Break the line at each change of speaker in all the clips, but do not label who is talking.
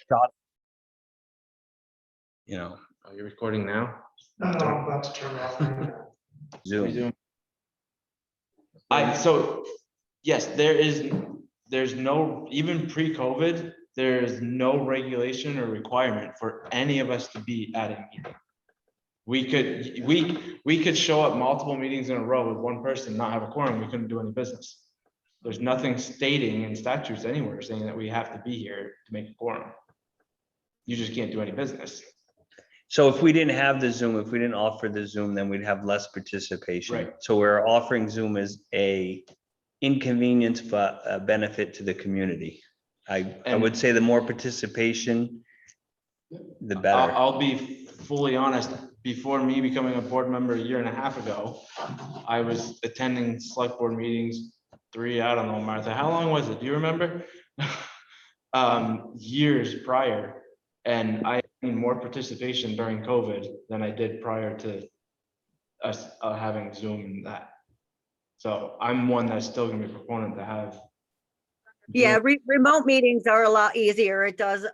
shot. You know,
Are you recording now?
No, I'm about to turn it off right now.
Zoom.
So yes, there's no, even pre-COVID, there is no regulation or requirement for any of us to be at a meeting. We could show up multiple meetings in a row with one person, not have a quorum, we couldn't do any business. There's nothing stating in statutes anywhere saying that we have to be here to make a quorum. You just can't do any business.
So if we didn't have the Zoom, if we didn't offer the Zoom, then we'd have less participation.
Right.
So we're offering Zoom as a inconvenience, but a benefit to the community. I would say the more participation, the better.
I'll be fully honest, before me becoming a board member a year and a half ago, I was attending select board meetings, I don't know, Martha, how long was it? Do you remember? Years prior, and I had more participation during COVID than I did prior to us having Zoom and that. So I'm one that's still gonna be a proponent to have.
Yeah, remote meetings are a lot easier. It does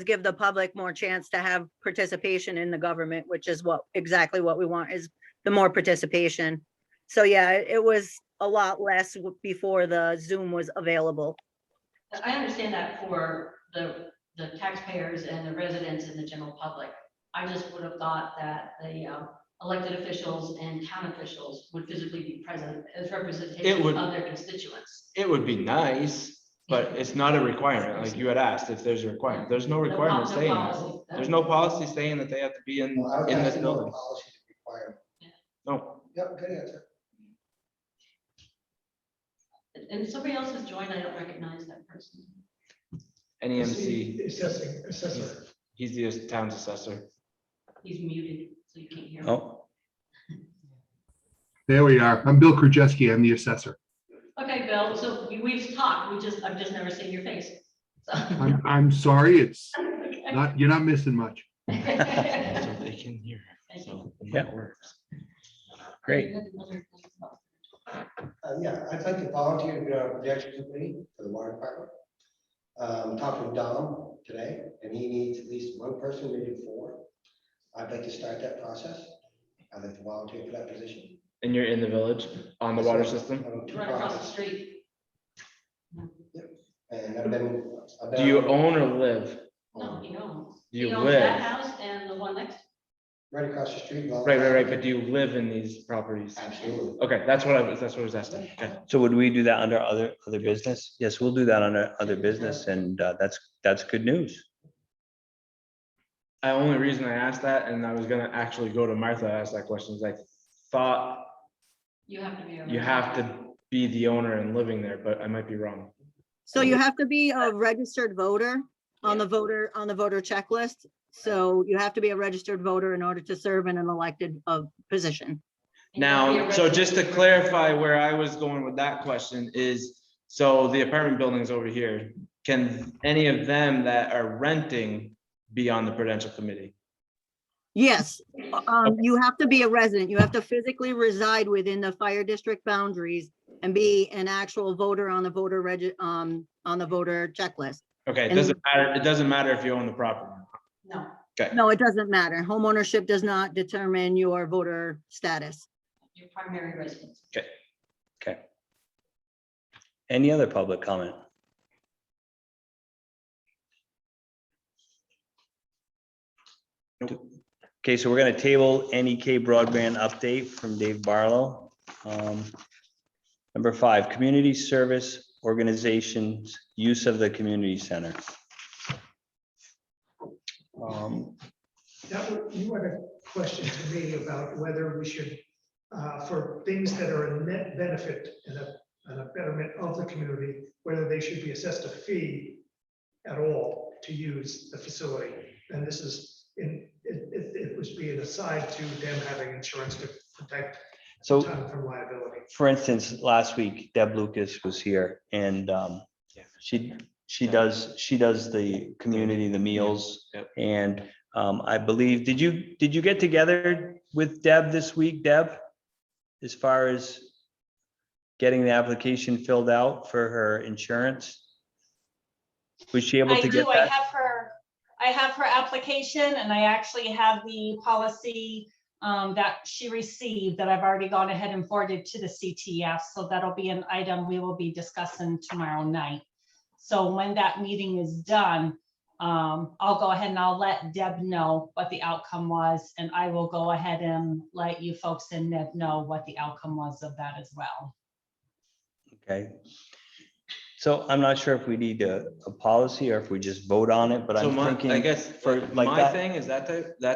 give the public more chance to have participation in the government, which is exactly what we want, is the more participation. So yeah, it was a lot less before the Zoom was available.
I understand that for the taxpayers and the residents and the general public. I just would have thought that the elected officials and town officials would physically be present as representation of their constituents.
It would be nice, but it's not a requirement. Like you had asked if there's a requirement. There's no requirement saying that. There's no policy saying that they have to be in this building.
Policy requirement.
No.
Yep, good answer.
And somebody else has joined, I don't recognize that person.
NEMC,
Assessor.
he's the town's assessor.
He's muted, so you can't hear him.
Oh,
There we are. I'm Bill Krajewski. I'm the assessor.
Okay, Bill, so we've talked, I've just never seen your face. So.
I'm sorry. It's
Okay.
not, you're not missing much.
So they can hear. So
Yeah.
it works.
great.
Yeah, I'd like to volunteer to be on a projection committee for the water department. Talking to Dom today, and he needs at least one person, maybe 4. I'd like to start that process. I'd like to volunteer for that position.
And you're in the village on the water system?
Right across the street.
And I've been.
Do you own or live?
No, you don't.
Do you
He owns that
live?
house and the one next.
Right across the street.
Right, but do you live in these properties?
Absolutely.
Okay, that's what I was asking. Okay.
So would we do that under other business? Yes, we'll do that under other business, and that's good news.
The only reason I asked that, and I was gonna actually go to Martha to ask that question, is I thought
You have to be.
you have to be the owner and living there, but I might be wrong.
So you have to be a registered voter on the voter checklist. So you have to be a registered voter in order to serve in an elected position.
Now, so just to clarify where I was going with that question is, so the apartment buildings over here, can any of them that are renting be on the prudential committee?
Yes, you have to be a resident. You have to physically reside within the fire district boundaries and be an actual voter on the voter checklist.
Okay, it
And-
doesn't matter. It doesn't matter if you own the property.
No,
No, it doesn't matter. Home ownership does not determine your voter status.
your primary residence.
Okay. Any other public comment? Okay, so we're gonna table NEK broadband update from Dave Barlow. Number 5, community service organizations, use of the community center.
You had a question to me about whether we should, for things that are a net benefit and a betterment of the community, whether they should be assessed a fee at all to use the facility. And this is, it was being aside to them having insurance to protect
So,
the town from liability.
for instance, last week Deb Lucas was here, and she does the community, the meals.
Yep.
And I believe, did you get together with Deb this week, Deb? As far as getting the application filled out for her insurance? Was she able
I
to
do.
get
I
that?
have her I have her application and I actually have the policy that she received that I've already gone ahead and forwarded to the CTF. So that'll be an item we will be discussing tomorrow night. So when that meeting is done, I'll go ahead and I'll let Deb know what the outcome was, and I will go ahead and let you folks in Ned know what the outcome was of that as well.
Okay. So I'm not sure if we need a policy or if we just vote on it, but
So
I'm thinking.
I guess
for
for
like
my
that-
thing is that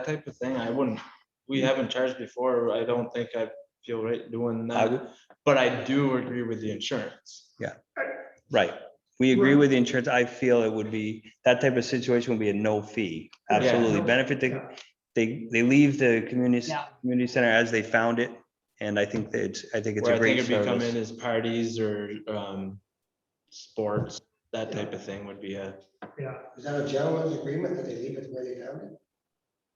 type of thing, I wouldn't, we haven't charged before. I don't think I feel right doing
I would-
that, but I do agree with the insurance.
Right. We agree with the insurance. I feel it would be, that type of situation would be a no fee. Absolutely.
Yeah.
Benefit,
Yeah.
they leave the community
Yeah.
center as they found it. And I think that I think it's
Where
a
I
great
think it'd be come in
service.
as parties or sports, that type of thing would be a,
Yeah,
Is that a gentleman's agreement that they leave it where they found it?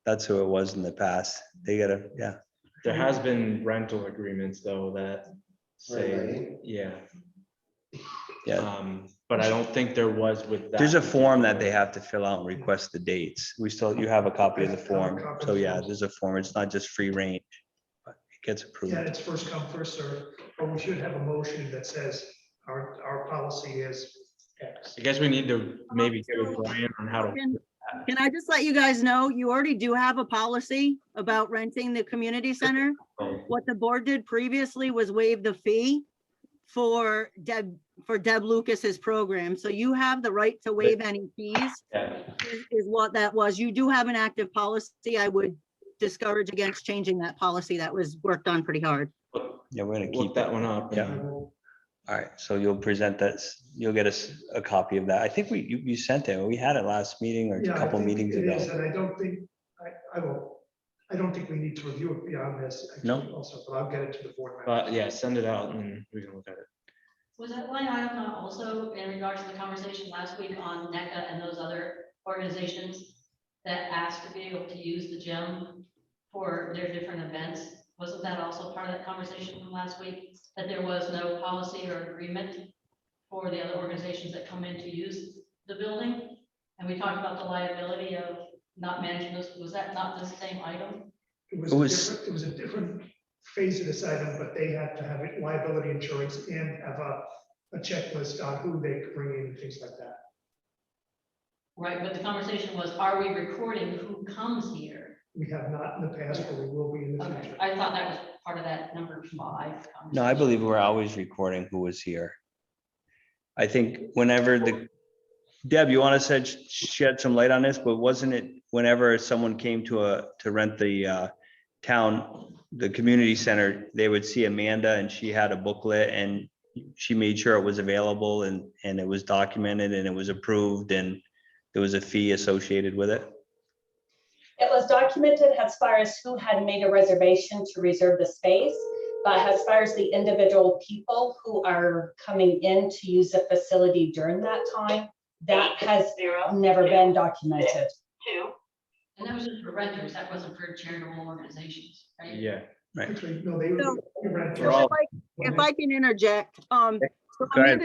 That's who it was in the past. They gotta, yeah.
there has been rental agreements though that say,
Right.
yeah.
Yeah.
But I don't think there was with that.
There's a form that
particular-
they have to fill out and request the dates. You have a copy of the form. So yeah, there's a form. It's not just free range. But it gets
yeah,
approved.
it's first come, first served, but we should have a motion that says our policy is X.
I guess we need to maybe get with Brian on how to.
Can I just let you guys know, you already do have a policy about renting the community center. What the board did previously was waive the fee for Deb Lucas's program. So you have the right to waive any fees
Yeah.
is what that was. You do have an active policy. I would discourage against changing that policy. That was worked on pretty hard.
Yeah, we're gonna
Look
keep
that
that.
one up.
Yeah. All right, so you'll present that, you'll get us a copy of that. I think you sent it. We had it last meeting or
Yeah,
a
I
couple
think
meetings
it
ago.
is, and I don't think, I don't think we need to review it beyond this.
No.
actually, Also, but I'll get it to the board. members.
But yeah, send it out and we can look at it.
Was that line item not also in regards to the conversation last week on NECA and those other organizations that asked to be able to use the gym for their different events? Wasn't that also part of that conversation from last week, that there was no policy or agreement for the other organizations that come in to use the building? And we talked about the liability of not managing this. Was that not the same item?
It
It was-
it was a different phase of this item, but they had to have liability insurance and have a checklist on who they could bring in and things like that.
Right, but the conversation was, are we recording who comes here?
We have not in the past, but we will be in the
Okay,
future.
I thought that was part of that number 5.
No, I believe we're always recording who was here. I think whenever Deb, you want to shed some light on this, but wasn't it whenever someone came to rent the the community center, they would see Amanda and she had a booklet and she made sure it was available and it was documented and it was approved and there was a fee associated with it?
It was documented as far as who had made a reservation to reserve the space, but as far as the individual people who are coming in to use the facility during that time, that has never been documented.
And that was just for renters, that wasn't for charitable organizations, right?
Yeah.
Actually, no, they
So-
would rent.
We're all-
If I can interject, so
Go ahead,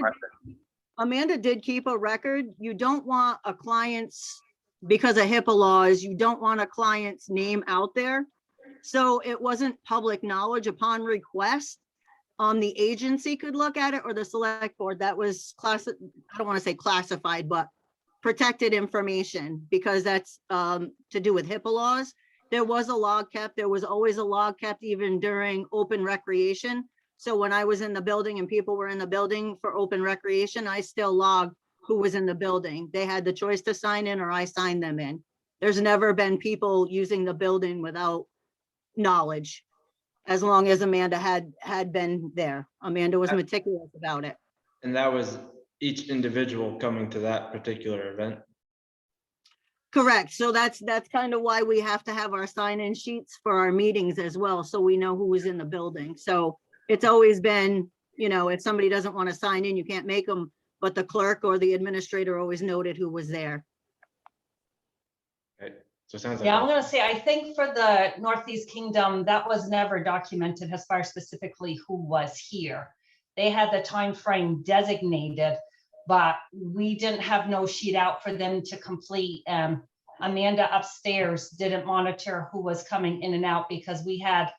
Amanda did keep a record. You don't want a client's, because of HIPAA laws, you don't want a client's name out there. So it wasn't public knowledge upon request. The agency could look at it or the select board. That was I don't want to say classified, but protected information because that's to do with HIPAA laws. There was a log kept. There was always a log kept even during open recreation. So when I was in the building and people were in the building for open recreation, I still logged who was in the building. They had the choice to sign in or I signed them in. There's never been people using the building without knowledge, as long as Amanda had been there. Amanda was meticulous about it.
And that was each individual coming to that particular event.
Correct. So that's kind of why we have to have our sign-in sheets for our meetings as well, so we know who was in the building. So it's always been, if somebody doesn't want to sign in, you can't make them, but the clerk or the administrator always noted who was there.
Right? So it sounds like.
Yeah, I'm gonna say, I think for the Northeast Kingdom, that was never documented as far as specifically who was here. They had the time frame designated, but we didn't have no sheet out for them to complete. Amanda upstairs didn't monitor who was coming in and out because we had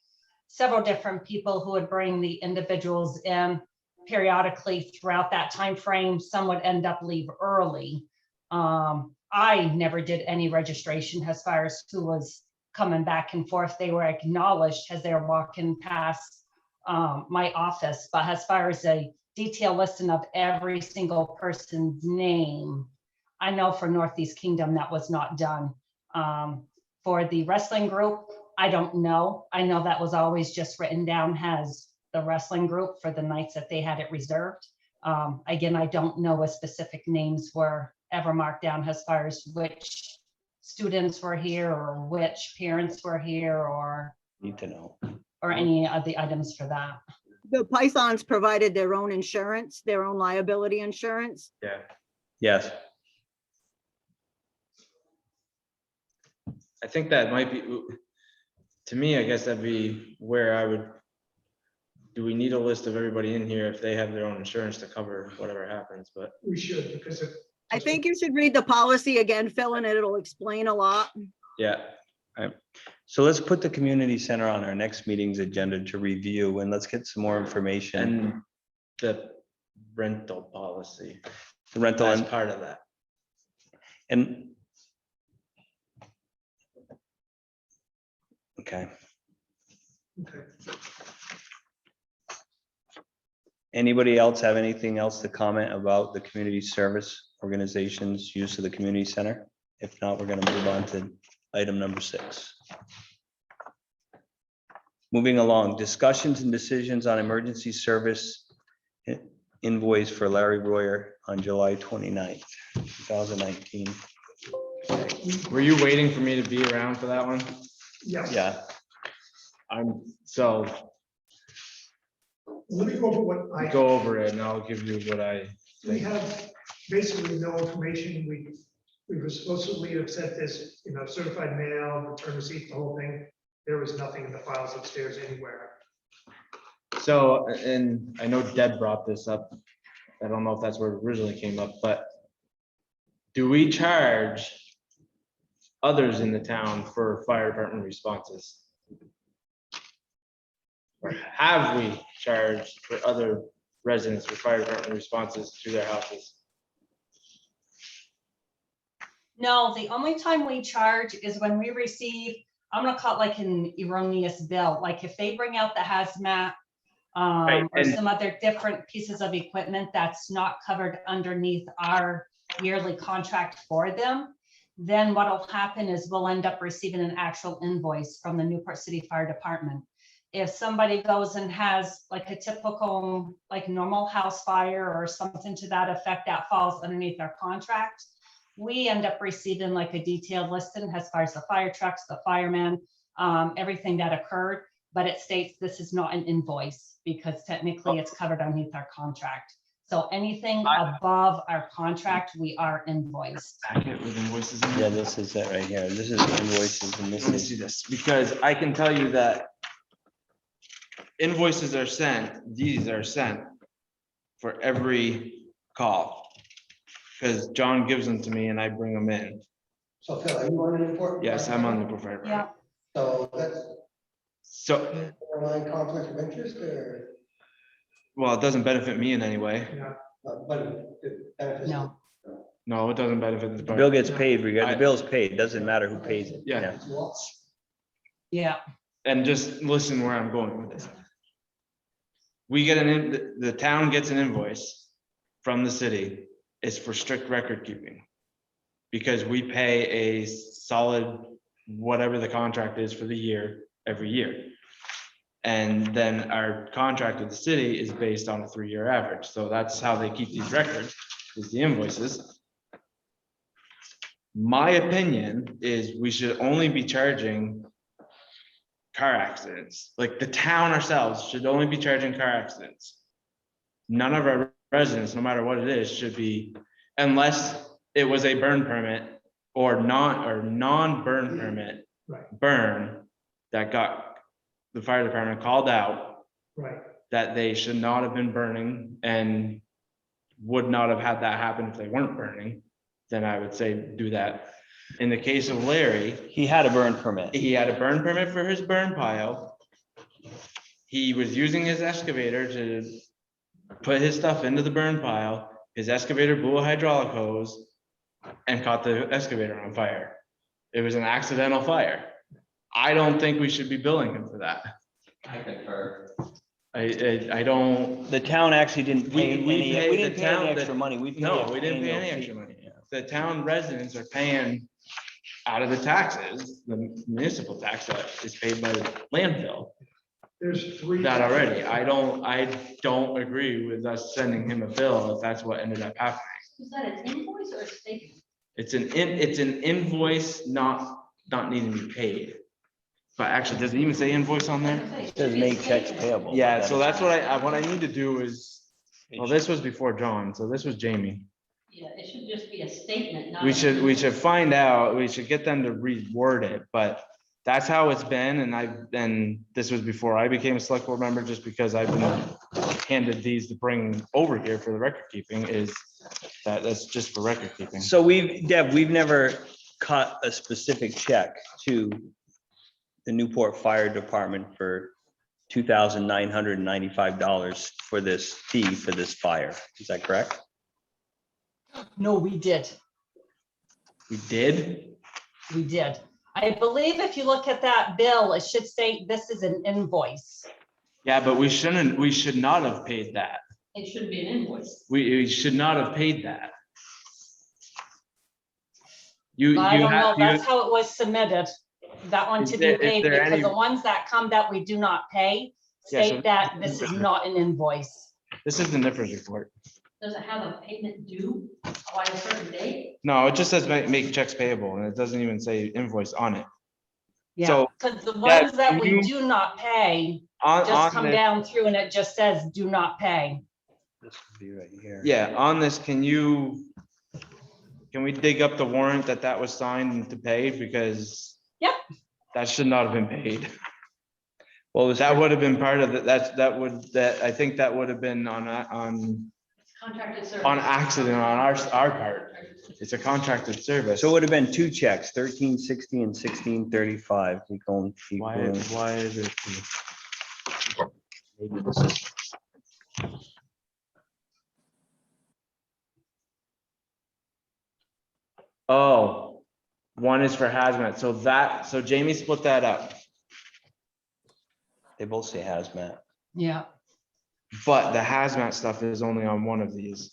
several different people who would bring the individuals in periodically throughout that time frame. Some would end up leave early. I never did any registration as far as who was coming back and forth. They were acknowledged as they were walking past my office, but as far as a detailed listing of every single person's name, I know for Northeast Kingdom that was not done. For the wrestling group, I don't know. I know that was always just written down as the wrestling group for the nights that they had it reserved. Again, I don't know what specific names were ever marked down as far as which students were here or which parents were here or
Need to know.
any of the items for that.
The Pythons provided their own insurance, their own liability insurance.
Yeah.
Yes,
I think that might be, to me, I guess that'd be where I would, do we need a list of everybody in here if they have their own insurance to cover whatever happens, but
We should, because if.
I think you should read the policy again, Phil, and it'll explain a lot.
yeah.
so let's put the community center on our next meeting's agenda to review, and let's get some more information.
And the rental policy,
The rental
that's
and,
part of that.
and. Okay,
Okay.
anybody else have anything else to comment about the community service organization's use of the community center? If not, we're gonna move on to item number 6. Moving along, discussions and decisions on emergency service invoice for Larry Royer on July 29th, 2019.
Were you waiting for me to be around for that one?
Yeah,
Yeah,
So
let me go over what I.
go over it and I'll give you what I
We
think.
have basically no information. We were supposedly have sent this, certified mail, return receipt, the whole thing. There was nothing in the files upstairs anywhere.
So, and I know Deb brought this up. I don't know if that's where it originally came up, but do we charge others in the town for fire department responses? Or have we charged for other residents for fire department responses to their houses?
No, the only time we charge is when we receive, I'm gonna call it like an erroneous bill, like if they bring out the hazmat
Right,
or
and-
some other different pieces of equipment that's not covered underneath our yearly contract for them, then what'll happen is we'll end up receiving an actual invoice from the Newport City Fire Department. If somebody goes and has like a typical, like normal house fire or something to that effect that falls underneath our contract, we end up receiving like a detailed listing as far as the fire trucks, the firemen, everything that occurred, but it states this is not an invoice because technically it's covered underneath our contract. So anything above our contract, we are invoiced.
Packet with invoices in it?
yeah, this is it right here. This is invoices and this
Let me see
is,
this, because I can tell you that invoices are sent, these are sent for every call. Because John gives them to me and I bring them in.
So Phil, are you on an important?
Yes, I'm on the preferred.
Yeah.
So that's
So,
borderline conflict of interest or,
well, it doesn't benefit me in any way.
but it benefits.
No.
No, it doesn't benefit the
the
department.
bill gets paid, the bill's paid, doesn't matter who pays it.
Yeah.
Yeah.
And just listen where I'm going with this. We get the town gets an invoice from the city. It's for strict record keeping. Because we pay a solid, whatever the contract is for the year, every year. And then our contract with the city is based on a 3-year average. So that's how they keep these records, is the invoices. My opinion is we should only be charging car accidents. Like the town ourselves should only be charging car accidents. None of our residents, no matter what it is, should be, unless it was a burn permit or non-burn permit.
Right.
Burn that got the fire department called out
Right.
that they should not have been burning and would not have had that happen if they weren't burning, then I would say do that. In the case of Larry,
He had a burn permit.
he had a burn permit for his burn pile. He was using his excavator to put his stuff into the burn pile. His excavator blew a hydraulic hose and caught the excavator on fire. It was an accidental fire. I don't think we should be billing him for that.
I concur.
I don't,
The town actually didn't pay
We
any,
pay
we
the
didn't pay
town-
any extra money. We paid.
no,
an
we didn't pay
annual
any
fee.
extra money. The town residents are paying out of the taxes, the municipal tax that is paid by the landfill.
There's three.
That already, I don't agree with us sending him a bill if that's what ended up happening.
Is that an invoice or a statement?
It's an invoice not needing to be paid. But actually, does it even say invoice on there?
It says make checks payable.
Yeah, so that's what I need to do is, well, this was before John, so this was Jamie.
Yeah, it should just be a statement, not.
We
a-
should find out, we should get them to reword it, but that's how it's been, and this was before I became a select board member, just because I've been handed these to bring over here for the record keeping, is that's just for record keeping.
So Deb, we've never cut a specific check to the Newport Fire Department for $2,995 for this fee for this fire. Is that correct?
No, we did.
We did?
We did. I believe if you look at that bill, it should say this is an invoice.
Yeah, but we should not have paid that.
It should be an invoice.
We should not have paid that. You
I don't know,
have,
that's how it was submitted. That one to
Is
be
there- is
paid,
there
because
any-
the ones that come that we do not pay
Yeah, so-
state that this is not an invoice.
this is the difference report.
Does it have a payment due by a certain date?
No, it just says make checks payable, and it doesn't even say invoice on it.
Yeah,
So,
because the
yeah,
ones that
can
we
you-
do not pay
On
just come
this,
down through and it just says do not pay.
This would be right here.
yeah, on this, can we dig up the warrant that was signed to pay, because
Yep.
that should not have been paid.
Well, was
That would have been part of it, I think that would have been on
Contracted service.
accident on our part. It's a contracted service.
So it would have been two checks, 1360 and 1635.
Why is it?
Maybe this is.
Oh, one is for hazmat, so Jamie split that up,
They both say hazmat.
Yeah.
but the hazmat stuff is only on one of these.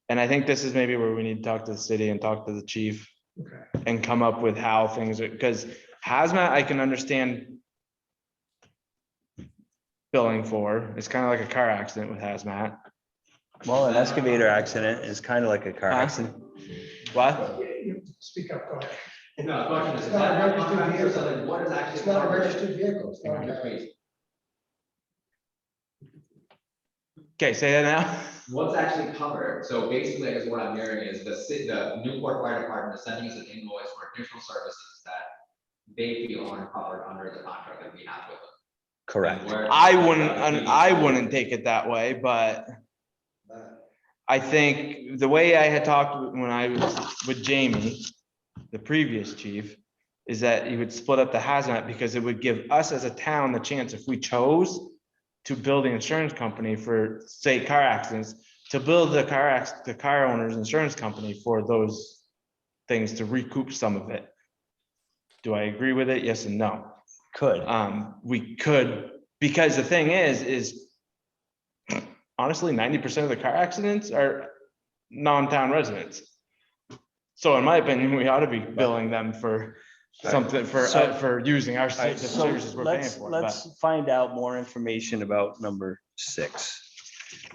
And I think this is maybe where we need to talk to the city and talk to the chief
Okay.
and come up with how things are, because hazmat, I can understand billing for, it's kind of like a car accident with hazmat.
Well, an excavator accident is kind of like a car
Huh?
accident.
What?
You speak up, go ahead.
No, the question is
It's not a
that
registered
contract or
vehicle.
something, what is actually?
It's not a
covered
registered vehicle. It's
in
not a
your
car.
fee?
Okay, say that now.
What's actually covered? So basically, I guess what I'm hearing is the Newport Fire Department is sending us an invoice for additional services that they feel aren't covered under the contract that we have with them.
Correct.
And where-
I wouldn't take it that way, but I think the way I had talked when I was with Jamie, the previous chief, is that he would split up the hazmat because it would give us as a town the chance, if we chose to bill the insurance company for, say, car accidents, to bill the car owner's insurance company for those things to recoup some of it. Do I agree with it? Yes and no.
Could.
We could, because the thing is honestly, 90% of the car accidents are non-town residents. So in my opinion, we ought to be billing them for something, for using our
All right,
the
so
services we're paying
let's,
for. But
let's find out more information about number 6,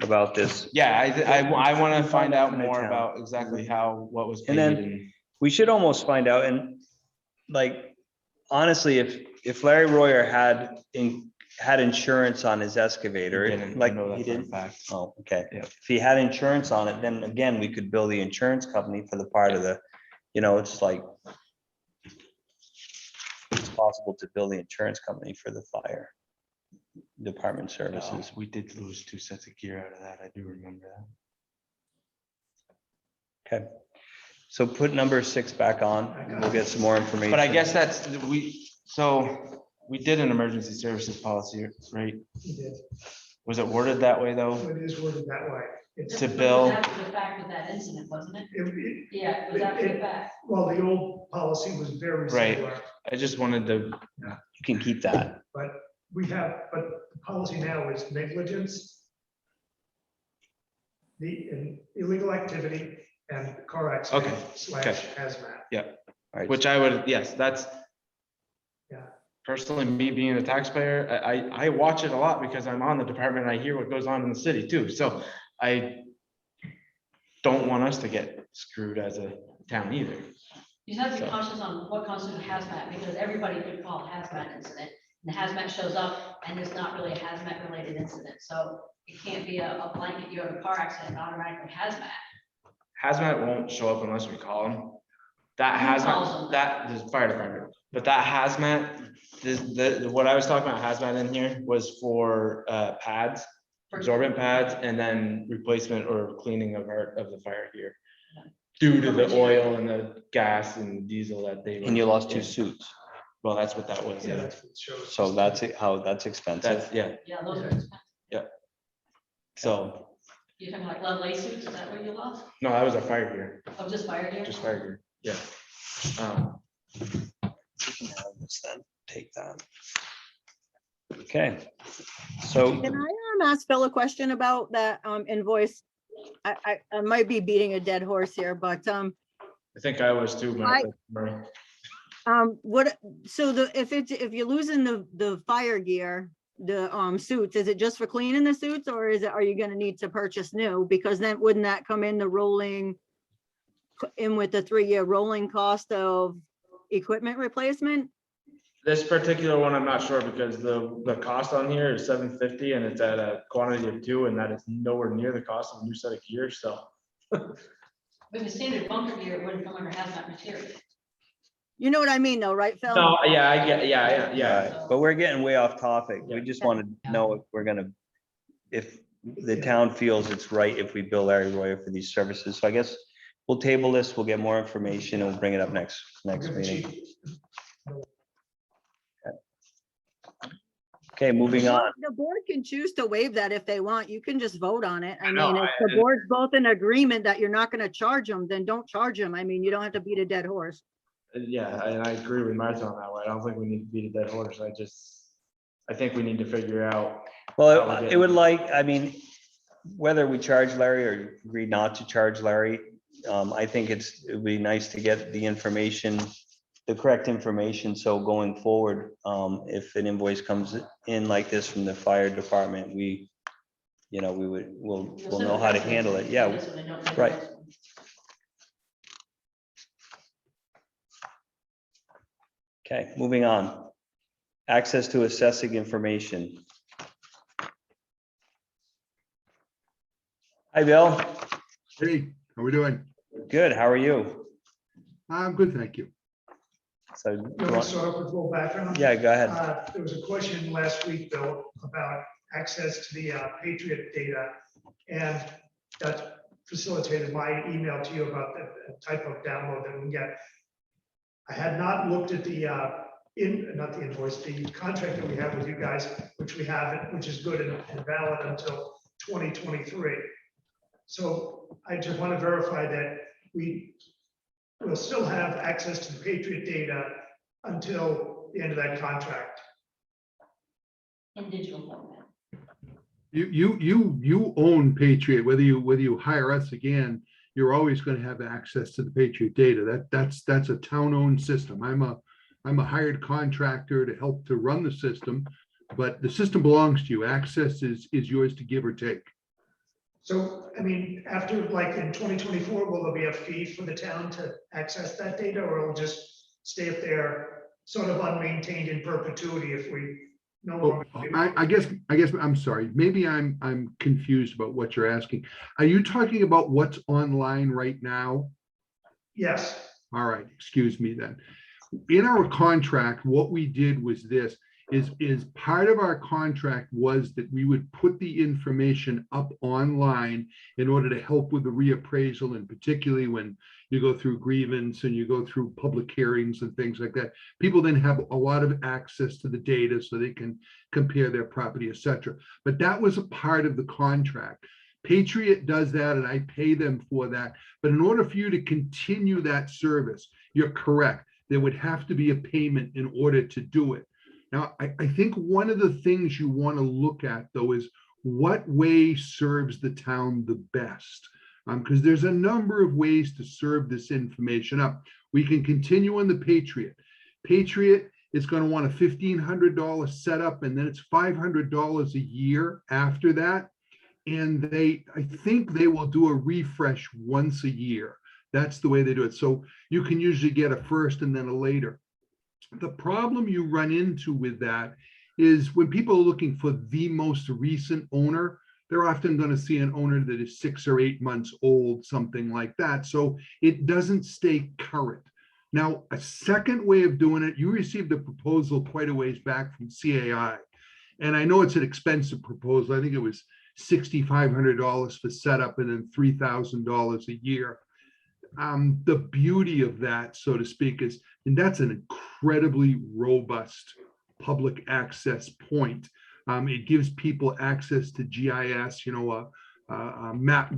about this.
yeah, I want to find out
from the
more
town.
about exactly what was paid.
And then-
and-
We should almost find out, and like, honestly, if Larry Royer had insurance on his excavator,
He didn't, I
like,
know that
he
for a
didn't.
fact.
Oh, okay.
Yeah.
If he had insurance on it, then again, we could bill the insurance company for the part of the, it's like, it's possible to bill the insurance company for the fire department services.
We did lose 2 sets of gear out of that. I do remember that.
Okay. So put number 6 back on, and we'll get some more information.
But I guess that's, we did an emergency services policy, right?
We did.
Was it worded that way, though?
It is worded that way. It's,
To
It was
bill.
after the fact with that incident, wasn't it?
it-
Yeah, it was after the fact.
well, the old policy was very
Right.
similar,
I just wanted to,
You can keep that.
but the policy now is negligence, the illegal activity and car accident
Okay,
slash
okay.
hazmat.
All right.
which I would, yes, that's.
Yeah.
Personally, me being a taxpayer, I watch it a lot because I'm on the department, and I hear what goes on in the city too, so I don't want us to get screwed as a town either.
You just have to be
So-
cautious on what constitutes hazmat, because everybody could call it hazmat incident. And the hazmat shows up and it's not really a hazmat related incident, so it can't be a blanket, you have a car accident, automatically hazmat.
Hazmat won't show up unless we call them. That
Who calls
hazmat,
them?
that is fire department, but that hazmat, what I was talking about hazmat in here was for pads, absorbent pads, and then replacement or cleaning of the fire gear. Due to the oil and the gas and diesel that they.
And you
were-
lost 2 suits.
Well, that's what that was,
Yeah,
yeah.
that's what it shows.
So that's that's expensive.
That's, yeah,
Yeah, those are expensive.
so,
You're talking like Lovelace suits, is that what you lost?
no, that was a fire gear,
Oh, just fire gear?
just fire gear, yeah.
Take that. Okay, so,
Can I ask Phil a question about that invoice? I might be beating a dead horse here, but
I think I was too, Mary.
what, so if you're losing the fire gear, the suits, is it just for cleaning the suits, or are you gonna need to purchase new? Because then wouldn't that come in the rolling in with the 3-year rolling cost of equipment replacement?
This particular one, I'm not sure because the cost on here is $750 and it's at a quantity of 2, and that is nowhere near the cost of a new set of gears, so.
With the standard bunker gear, it wouldn't come under hazmat material.
You know what I mean though, right, Phil?
No, yeah, I get, yeah.
but we're getting way off topic. We
Yeah.
just want to know if we're gonna, if the town feels it's right if we bill Larry Royer for these services. So I guess we'll table this, we'll get more information, and we'll bring it up next meeting. Okay, moving on.
The board can choose to waive that if they want. You can just vote on it. I
know,
mean, if the board's both in agreement that you're not gonna charge them, then don't charge them. I mean, you don't have to beat a dead horse.
Yeah, and I agree with Martha on that one. I don't think we need to beat a dead horse. I think we need to figure out.
Well, it would I mean, whether we charge Larry or agree not to charge Larry, I think it would be nice to get the information, the correct information. So going forward, if an invoice comes in like this from the fire department, we'll know how to handle it. Yeah,
So they don't get
right.
this one.
okay, moving on. Access to assessing information. Hi, Bill.
Hey, how we doing?
Good, how are you?
I'm good, thank you.
So,
You want me to start off with a little background?
yeah, go ahead.
There was a question last week, Bill, about access to the Patriot data. And that facilitated my email to you about the type of download that we can get. I had not looked at not the invoice, the contract that we have with you guys, which we have, which is good and valid until 2023. So I just want to verify that we will still have access to the Patriot data until the end of that contract.
In digital format.
You own Patriot, whether you hire us again, you're always going to have access to the Patriot data. That's a town-owned system. I'm a hired contractor to help to run the system, but the system belongs to you. Access is yours to give or take.
So, I mean, after like in 2024, will there be a fee for the town to access that data, or it'll just stay up there sort of unmaintained in perpetuity if we no
Oh,
longer?
I guess I'm sorry. Maybe I'm confused about what you're asking. Are you talking about what's online right now?
Yes,
All right, excuse me then. In our contract, what we did was this. is part of our contract was that we would put the information up online in order to help with the reappraisal, and particularly when you go through grievance and you go through public hearings and things like that. People then have a lot of access to the data so they can compare their property, etc. But that was a part of the contract. Patriot does that and I pay them for that. But in order for you to continue that service, you're correct. There would have to be a payment in order to do it. Now, I think one of the things you want to look at, though, is what way serves the town the best. Because there's a number of ways to serve this information up. We can continue on the Patriot. Patriot is going to want a $1,500 setup, and then it's $500 a year after that. And I think they will do a refresh once a year. That's the way they do it. So you can usually get a first and then a later. The problem you run into with that is when people are looking for the most recent owner, they're often going to see an owner that is 6 or 8 months old, something like that. So it doesn't stay current. Now, a second way of doing it, you received a proposal quite a ways back from CAI. And I know it's an expensive proposal. I think it was $6,500 for setup and then $3,000 a year. The beauty of that, so to speak, is, and that's an incredibly robust public access point. It gives people access to GIS, map,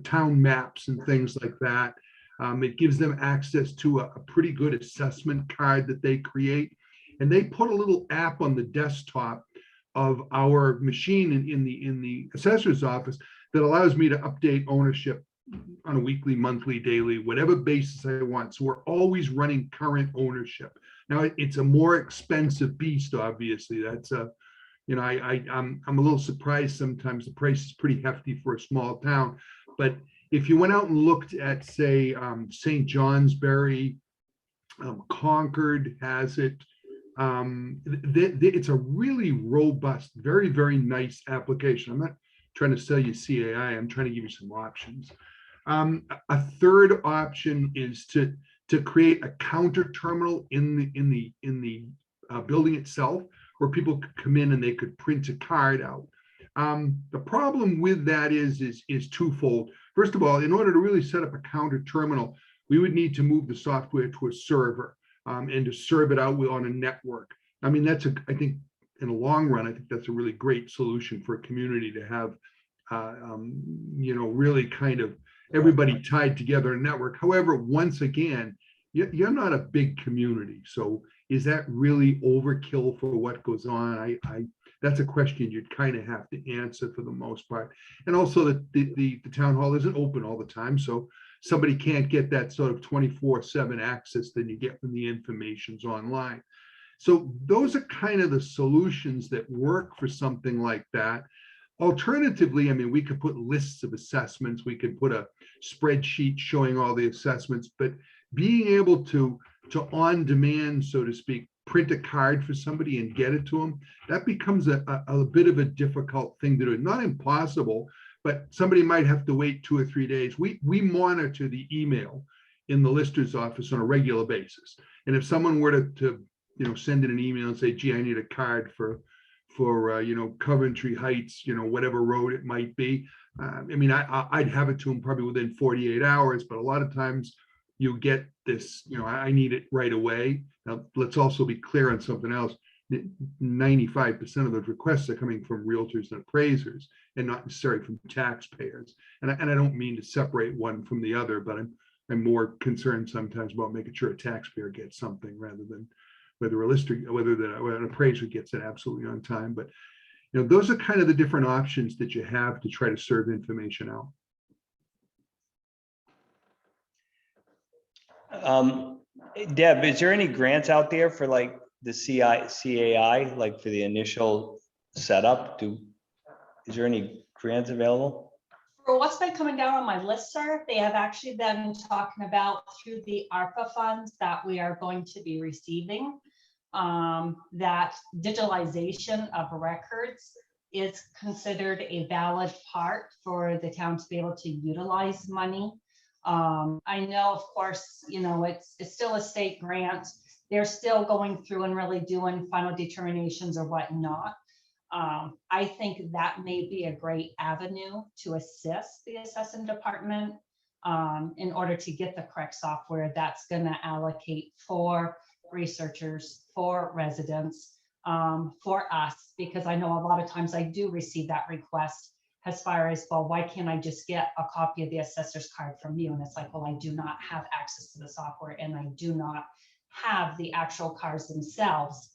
town maps and things like that. It gives them access to a pretty good assessment card that they create. And they put a little app on the desktop of our machine in the assessor's office that allows me to update ownership on a weekly, monthly, daily, whatever basis I want. So we're always running current ownership. Now it's a more expensive beast, obviously. That's I'm a little surprised sometimes. The price is pretty hefty for a small town. But if you went out and looked at, say, St. Johnsbury, Concord has it. It's a really robust, very, very nice application. I'm not trying to sell you CAI. I'm trying to give you some options. A third option is to create a counter terminal in the building itself, where people could come in and they could print a card out. The problem with that is twofold. First of all, in order to really set up a counter terminal, we would need to move the software to a server and to serve it out on a network. I mean, I think in the long run, I think that's a really great solution for a community to have, really kind of everybody tied together in a network. However, once again, you're not a big community. So is that really overkill for what goes on? That's a question you'd kind of have to answer for the most part. And also that the town hall isn't open all the time. So somebody can't get that sort of 24/7 access that you get when the information's online. So those are kind of the solutions that work for something like that. Alternatively, I mean, we could put lists of assessments. We could put a spreadsheet showing all the assessments, but being able to on demand, so to speak, print a card for somebody and get it to them, that becomes a bit of a difficult thing to do. Not impossible, but somebody might have to wait 2 or 3 days. We monitor the email in the lister's office on a regular basis. And if someone were to send in an email and say, gee, I need a card for Coventry Heights, whatever road it might be. I'd have it to them probably within 48 hours, but a lot of times you get this, I need it right away. Now, let's also be clear on something else. 95% of those requests are coming from realtors and appraisers and not necessarily from taxpayers. And I don't mean to separate one from the other, but I'm more concerned sometimes about making sure a taxpayer gets something rather than whether an appraiser gets it absolutely on time. But those are kind of the different options that you have to try to serve information out.
Deb, is there any grants out there for like the CAI, like for the initial setup? Is there any grants available?
For what's been coming down on my listserv, they have actually been talking about through the ARPA funds that we are going to be receiving, that digitalization of records is considered a valid part for the town to be able to utilize money. I know, of course, it's still a state grant. they're still going through and really doing final determinations or whatnot. I think that may be a great avenue to assist the assessing department in order to get the correct software that's going to allocate for researchers, for residents, for us, because I know a lot of times I do receive that request as far as, well, why can't I just get a copy of the assessor's card from you? And it's like, well, I do not have access to the software and I do not have the actual cards themselves.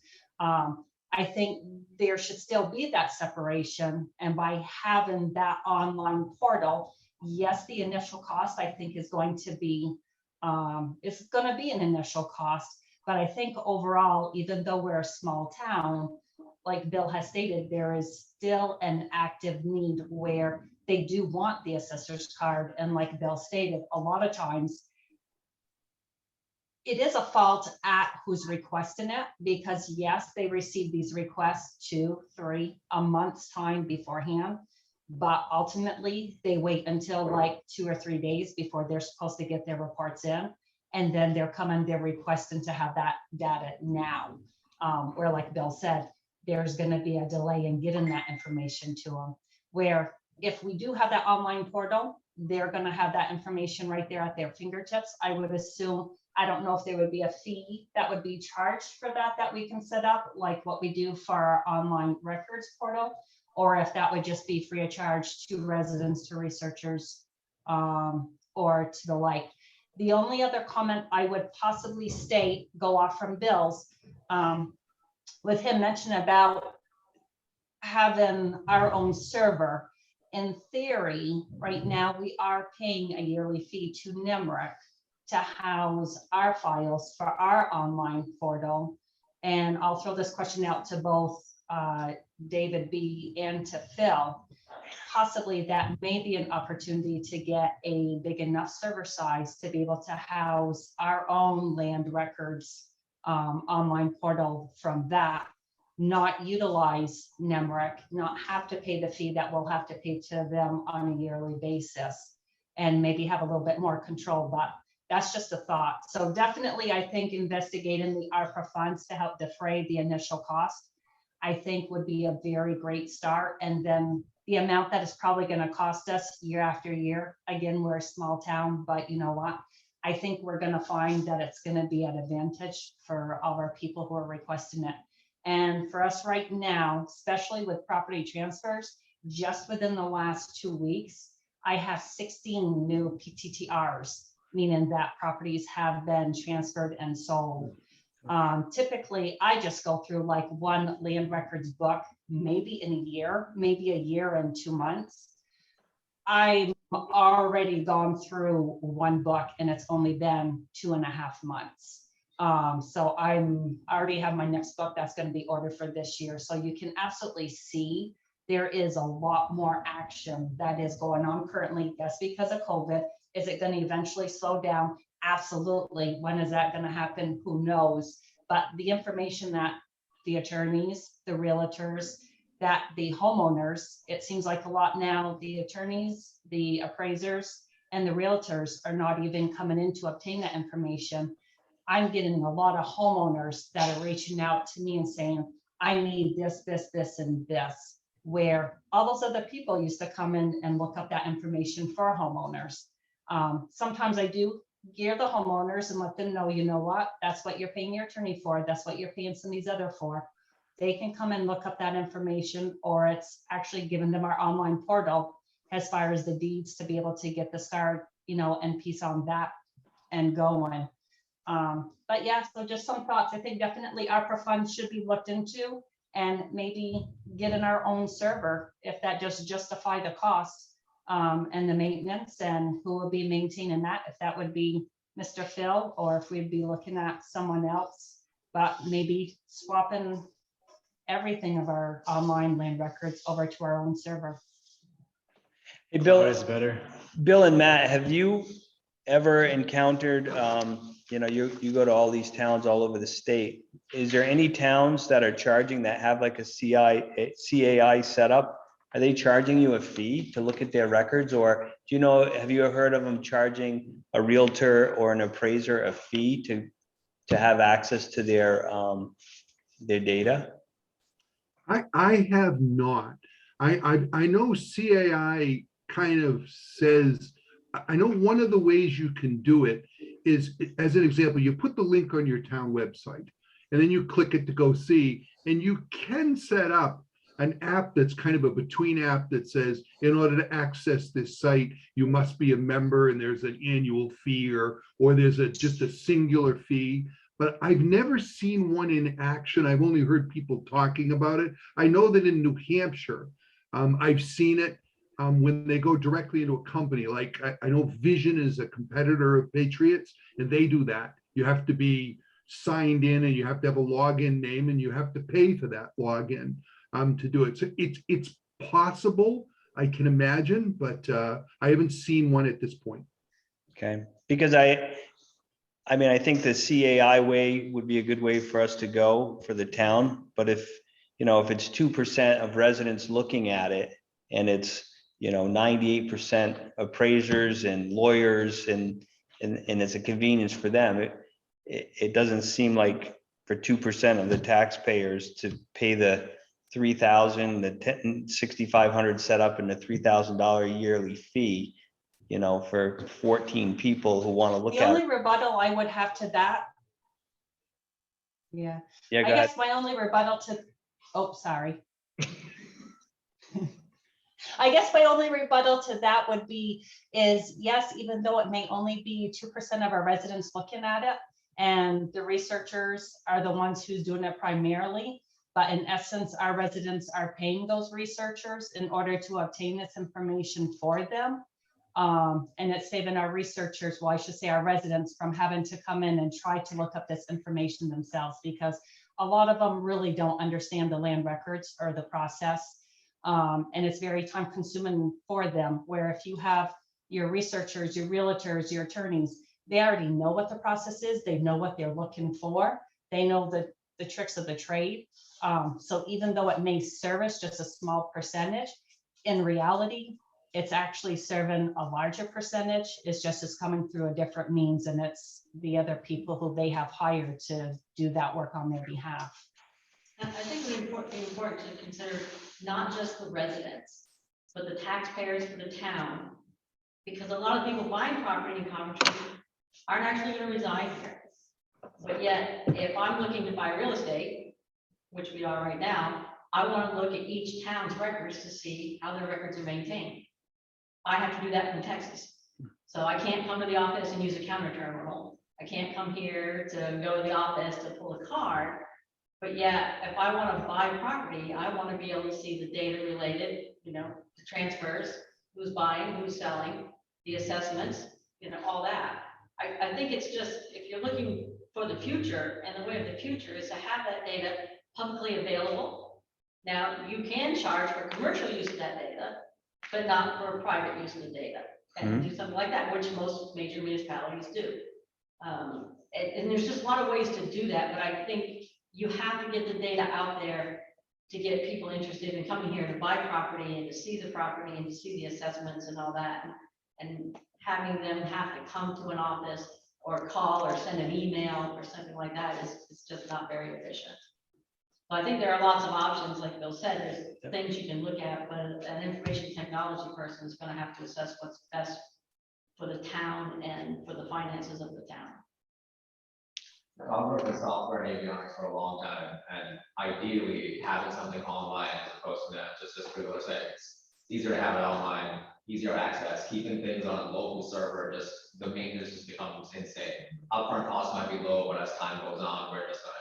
I think there should still be that separation. And by having that online portal, yes, the initial cost I think is going to be, it's going to be an initial cost. But I think overall, even though we're a small town, like Bill has stated, there is still an active need where they do want the assessor's card. And like Bill stated, a lot of times it is a fault at who's requesting it, because yes, they receive these requests 2, 3, a month's time beforehand. But ultimately they wait until like 2 or 3 days before they're supposed to get their reports in. And then they're requesting to have that data now. Where like Bill said, there's going to be a delay in getting that information to them. Where if we do have that online portal, they're going to have that information right there at their fingertips. I would assume, I don't know if there would be a fee that would be charged for that we can set up, like what we do for our online records portal, or if that would just be free of charge to residents, to researchers, or to the like. The only other comment I would possibly state, go off from Bill's, with him mentioning about having our own server. In theory, right now, we are paying a yearly fee to NEMRIC to house our files for our online portal. And I'll throw this question out to both David B. and to Phil. Possibly that may be an opportunity to get a big enough server size to be able to house our own land records online portal from that, not utilize NEMRIC, not have to pay the fee that we'll have to pay to them on a yearly basis, and maybe have a little bit more control. But that's just a thought. So definitely, I think investigating the ARPA funds to help defray the initial cost, I think would be a very great start. And then the amount that is probably going to cost us year after year. Again, we're a small town, but you know what? I think we're going to find that it's going to be an advantage for all our people who are requesting it. And for us right now, especially with property transfers, just within the last 2 weeks, I have 16 new PTTRs, meaning that properties have been transferred and sold. Typically, I just go through like one land records book, maybe in a year, maybe a year and 2 months. I'm already gone through one book and it's only been 2.5 months. So I already have my next book that's going to be ordered for this year. So you can absolutely see there is a lot more action that is going on currently. Yes, because of COVID. Is it going to eventually slow down? Absolutely. When is that going to happen? Who knows? But the information that the attorneys, the realtors, that the homeowners, it seems like a lot now, the attorneys, the appraisers, and the realtors are not even coming in to obtain that information. I'm getting a lot of homeowners that are reaching out to me and saying, I need this, this, this, and this, where all those other people used to come in and look up that information for homeowners. Sometimes I do gear the homeowners and let them know, you know what, that's what you're paying your attorney for. That's what you're paying some of these other for. They can come and look up that information, or it's actually giving them our online portal as far as the deeds to be able to get the start, you know, and piece on that and going. But yeah, so just some thoughts. I think definitely ARPA funds should be looked into, and maybe getting our own server if that just justify the cost. And the maintenance, and who will be maintaining that, if that would be Mr. Phil, or if we'd be looking at someone else, but maybe swapping everything of our online land records over to our own server.
Hey, Bill,
Always better.
Bill and Matt, have you ever encountered, you know, you go to all these towns all over the state. Is there any towns that are charging that have like a CAI setup? Are they charging you a fee to look at their records, or do you know, have you ever heard of them charging a realtor or an appraiser a fee to have access to their data?
I have not. I know CAI kind of says, I know one of the ways you can do it is, as an example, you put the link on your town website and then you click it to go see, and you can set up an app that's kind of a between app that says, in order to access this site, you must be a member and there's an annual fee, or there's just a singular fee. But I've never seen one in action. I've only heard people talking about it. I know that in New Hampshire, I've seen it when they go directly into a company. Like I know Vision is a competitor of Patriots, and they do that. You have to be signed in, and you have to have a login name, and you have to pay for that login to do it. So it's possible, I can imagine, but I haven't seen one at this point.
Okay, because I mean, I think the CAI way would be a good way for us to go for the town, but if it's 2% of residents looking at it, and it's 98% appraisers and lawyers, and it's a convenience for them, it doesn't seem like for 2% of the taxpayers to pay the $3,000, the $6,500 set up, and the $3,000 yearly fee, for 14 people who want to look
The
at
only
it.
rebuttal I would have to that. Yeah,
Yeah,
I
go ahead.
guess my only rebuttal to, oh, sorry. I guess my only rebuttal to that would be is, yes, even though it may only be 2% of our residents looking at it, and the researchers are the ones who's doing it primarily, but in essence, our residents are paying those researchers in order to obtain this information for them. And it's saving our researchers, well, I should say our residents, from having to come in and try to look up this information themselves, because a lot of them really don't understand the land records or the process. And it's very time consuming for them, where if you have your researchers, your realtors, your attorneys, they already know what the process is. They know what they're looking for. They know the tricks of the trade. So even though it may service just a small percentage, in reality, it's actually serving a larger percentage. It's just it's coming through a different means, and it's the other people who they have hired to do that work on their behalf.
I think it's important to consider not just the residents, but the taxpayers for the town. Because a lot of people buying property in Coventry aren't actually going to reside here. But yet, if I'm looking to buy real estate, which we are right now, I want to look at each town's records to see how their records are maintained. I have to do that from Texas. So I can't come to the office and use a counter terminal. I can't come here to go to the office to pull a card. But yet, if I want to buy property, I want to be able to see the data related, the transfers, who's buying, who's selling, the assessments, all that. I think it's just, if you're looking for the future, and the way of the future is to have that data publicly available. Now, you can charge for commercial use of that data, but not for private use of the data, and do something like that, which most major municipalities do. And there's just a lot of ways to do that, but I think you have to get the data out there to get people interested in coming here to buy property and to see the property and to see the assessments and all that. And having them have to come to an office or call or send an email or something like that is just not very efficient. So I think there are lots of options, like Bill said, there's things you can look at, but an information technology person is going to have to assess what's best for the town and for the finances of the town.
I've worked with software and avionics for a long time, and ideally having something online as opposed to just as people are saying, it's easier to have it online, easier access, keeping things on a local server, just the maintenance just becomes insane. Upfront costs might be low, but as time goes on, we're just gonna,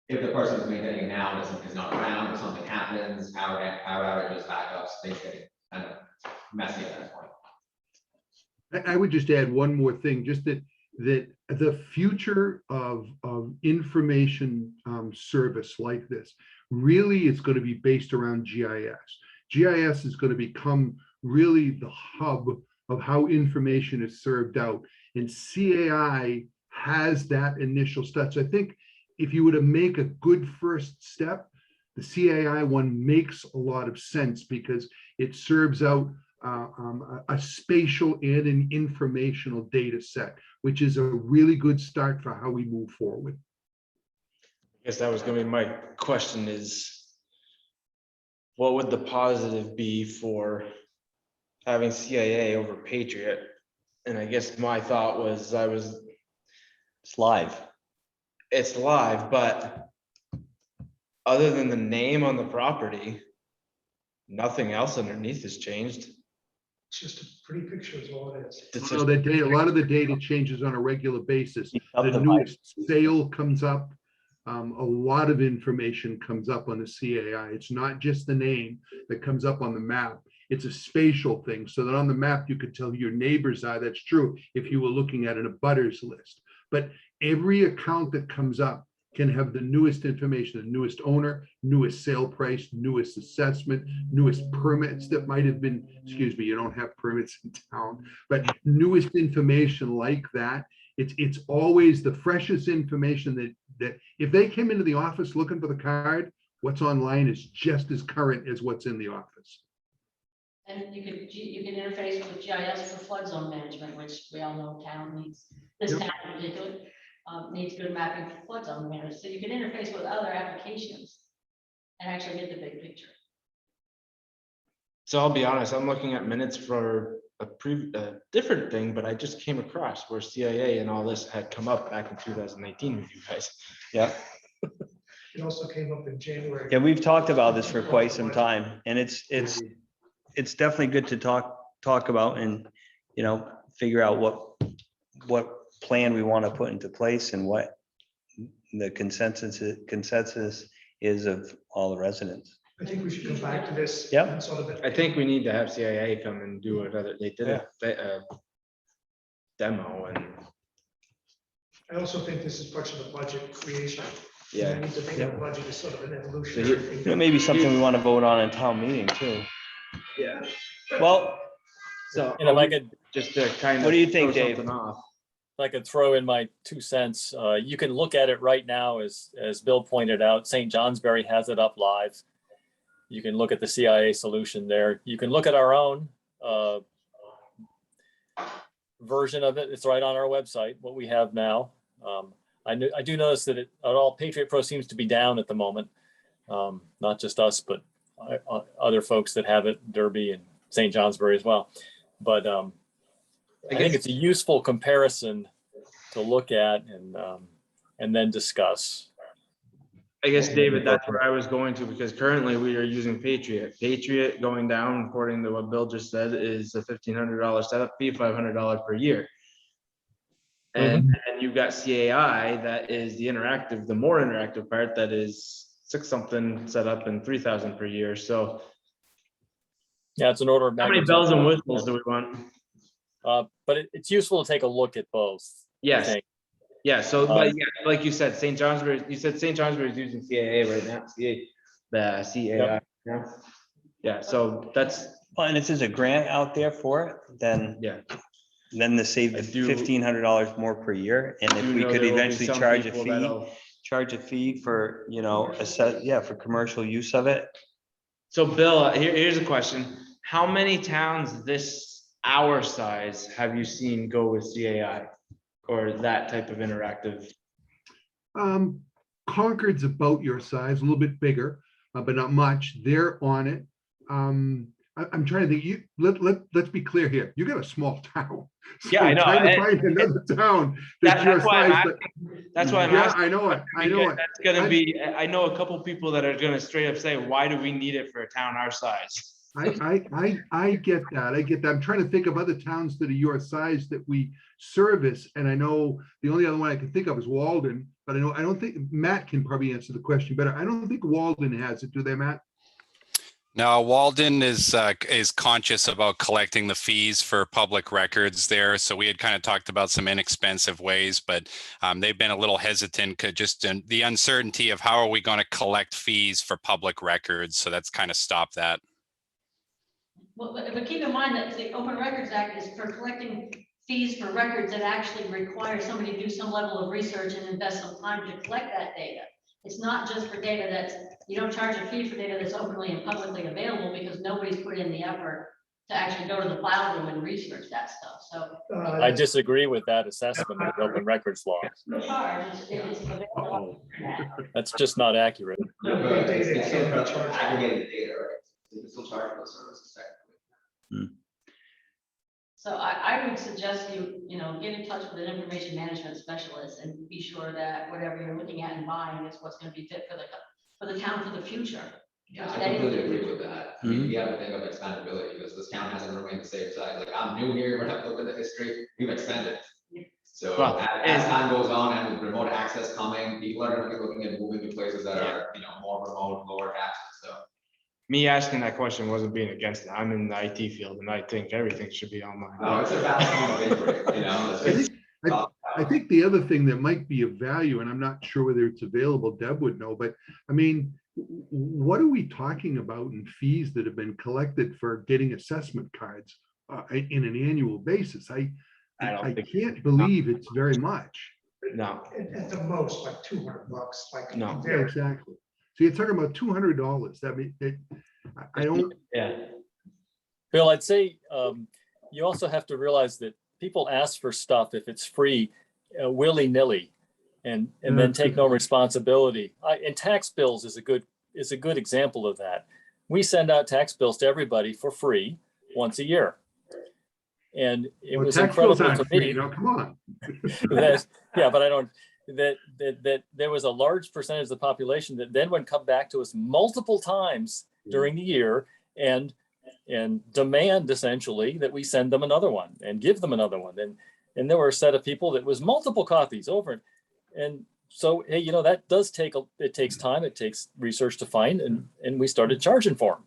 if the person who's maintaining it now is not around, or something happens, power outages, backups, things get kind of messy at that point.
I would just add one more thing, just that the future of information service like this really is going to be based around GIS. GIS is going to become really the hub of how information is served out, and CAI has that initial step. So I think if you were to make a good first step, the CAI one makes a lot of sense because it serves out a spatial and an informational data set, which is a really good start for how we move forward.
I guess that was gonna be my question is, what would the positive be for having CIA over Patriot? And I guess my thought was,
It's live.
it's live, but other than the name on the property, nothing else underneath has changed.
It's just a pretty picture is all it is.
It's
No,
just-
that data, a lot of the data changes on a regular basis.
Up
The
the
newest sale comes up. A lot of information comes up on the CAI. It's not just the name that comes up on the map. It's a spatial thing, so that on the map, you could tell who your neighbors are. That's true if you were looking at an abutters list. But every account that comes up can have the newest information, the newest owner, newest sale price, newest assessment, newest permits that might have been, excuse me, you don't have permits in town, but newest information like that. It's always the freshest information that if they came into the office looking for the card, what's online is just as current as what's in the office.
And you can interface with GIS for flood zone management, which we all know town needs, this
Yep.
town in particular, needs good mapping for flood zone management. So you can interface with other applications and actually get the big picture.
So I'll be honest, I'm looking at minutes for a different thing, but I just came across where CIA and all this had come up back in 2019 with you guys.
Yeah,
It also came up in January.
yeah, we've talked about this for quite some time, and it's definitely good to talk about and, you know, figure out what plan we want to put into place and what the consensus is of all the residents.
I think we should come back to this.
Yep.
and sort of.
I think we need to have CIA come and do another, they did a demo and
I also think this is part of the budget creation.
yeah.
We need to think of the budget as sort of an
So
evolutionary
It
thing.
may be something we want to vote on in town meeting too.
Yeah.
Well,
So
And if I could,
just to kind of.
What do you think,
throw
Dave?
something off.
if I could throw in my 2 cents, you can look at it right now, as Bill pointed out, St. Johnsbury has it up live. You can look at the CIA solution there. You can look at our own version of it. It's right on our website, what we have now. I do notice that all Patriot Pro seems to be down at the moment. Not just us, but other folks that have it, Derby and St. Johnsbury as well. But I think it's a useful comparison to look at and then discuss.
I guess, David, that's where I was going to, because currently we are using Patriot. Patriot going down, according to what Bill just said, is a $1,500 setup fee, $500 per year. And you've got CAI, that is the more interactive part, that is $6 something set up and $3,000 per year. So
Yeah, it's an order of
how many
magnitude.
bells and whistles do we want?
But it's useful to take a look at both. I
Yes.
think.
Yeah, so but yeah, like you said, St. Johnsbury, you said St. Johnsbury is using CAA right now, the CAI. Yeah, so that's,
and if there's a grant out there for it, then
yeah.
to save
I do-
$1,500 more per year. And if
You
we
know
could
there will be
eventually
some
charge a
people
fee,
that'll-
for, you know, for commercial use of it.
So Bill, here's a question. How many towns our size have you seen go with CAI? Or that type of interactive?
Concord's about your size, a little bit bigger, but not much. They're on it. I'm trying to think, let's be clear here. You got a small town.
Yeah, I know.
Trying to
And-
find another town that's your
That's why I'm
size. but-
asking. That's why I'm
Yeah,
asking.
I know it. I know
Because
it.
that's gonna be, I know a couple people that are gonna straight up say, why do we need it for a town our size?
I get that. I get that. I'm trying to think of other towns that are your size that we service. And I know the only other one I can think of is Walden, but I don't think Matt can probably answer the question better. I don't think Walden has it, do they, Matt?
No, Walden is conscious about collecting the fees for public records there. So we had kind of talked about some inexpensive ways, but they've been a little hesitant, just in the uncertainty of how are we going to collect fees for public records. So that's kind of stopped that.
Well, but keep in mind that the Open Records Act is for collecting fees for records that actually require somebody to do some level of research and invest some time to collect that data. It's not just for data you don't charge a fee for data that's openly and publicly available because nobody's put in the effort to actually go to the file room and research that stuff, so.
I disagree with that assessment of the open records law.
No charge, if it's available on
Uh-oh.
the internet.
That's just not accurate.
Not
But
big data
it's still
can't be charged.
aggregated data, right? You can still charge for those services technically.
So I would suggest you know, get in touch with an information management specialist and be sure that whatever you're looking at and buying is what's gonna be fit for the town for the future.
Yeah,
Because
I
any-
completely agree with that. I mean, we have to think of expandability because this town hasn't remained the same size. Like, I'm new here, but I've looked at the history, we've expanded. So
Well,
as time goes on and with remote access coming, people are gonna be looking at moving to places that are, you know, more remote, lower access, so.
Me asking that question wasn't being against it. I'm in the IT field and I think everything should be online.
No, it's a valid point of inquiry, you know. it's
I
just-
think, I think the other thing that might be of value, and I'm not sure whether it's available, Deb would know, but I mean, what are we talking about in fees that have been collected for getting assessment cards in an annual basis?
I don't
I
think-
can't believe it's very much.
No,
At the most, like $200, like.
No.
Yeah,
very-
exactly. So you're talking about $200. That mean, I don't,
yeah,
Bill, I'd say you also have to realize that people ask for stuff if it's free willy-nilly and then take no responsibility. And tax bills is a good example of that. We send out tax bills to everybody for free once a year. And it
well,
was
tax bills
incredible
aren't
to
free,
me.
now, come on.
Yeah, but I don't, that there was a large percentage of the population that then would come back to us multiple times during the year and demand essentially that we send them another one and give them another one. And there were a set of people that was multiple copies over. And so, hey, you know, that does it takes time, it takes research to find, and we started charging for them,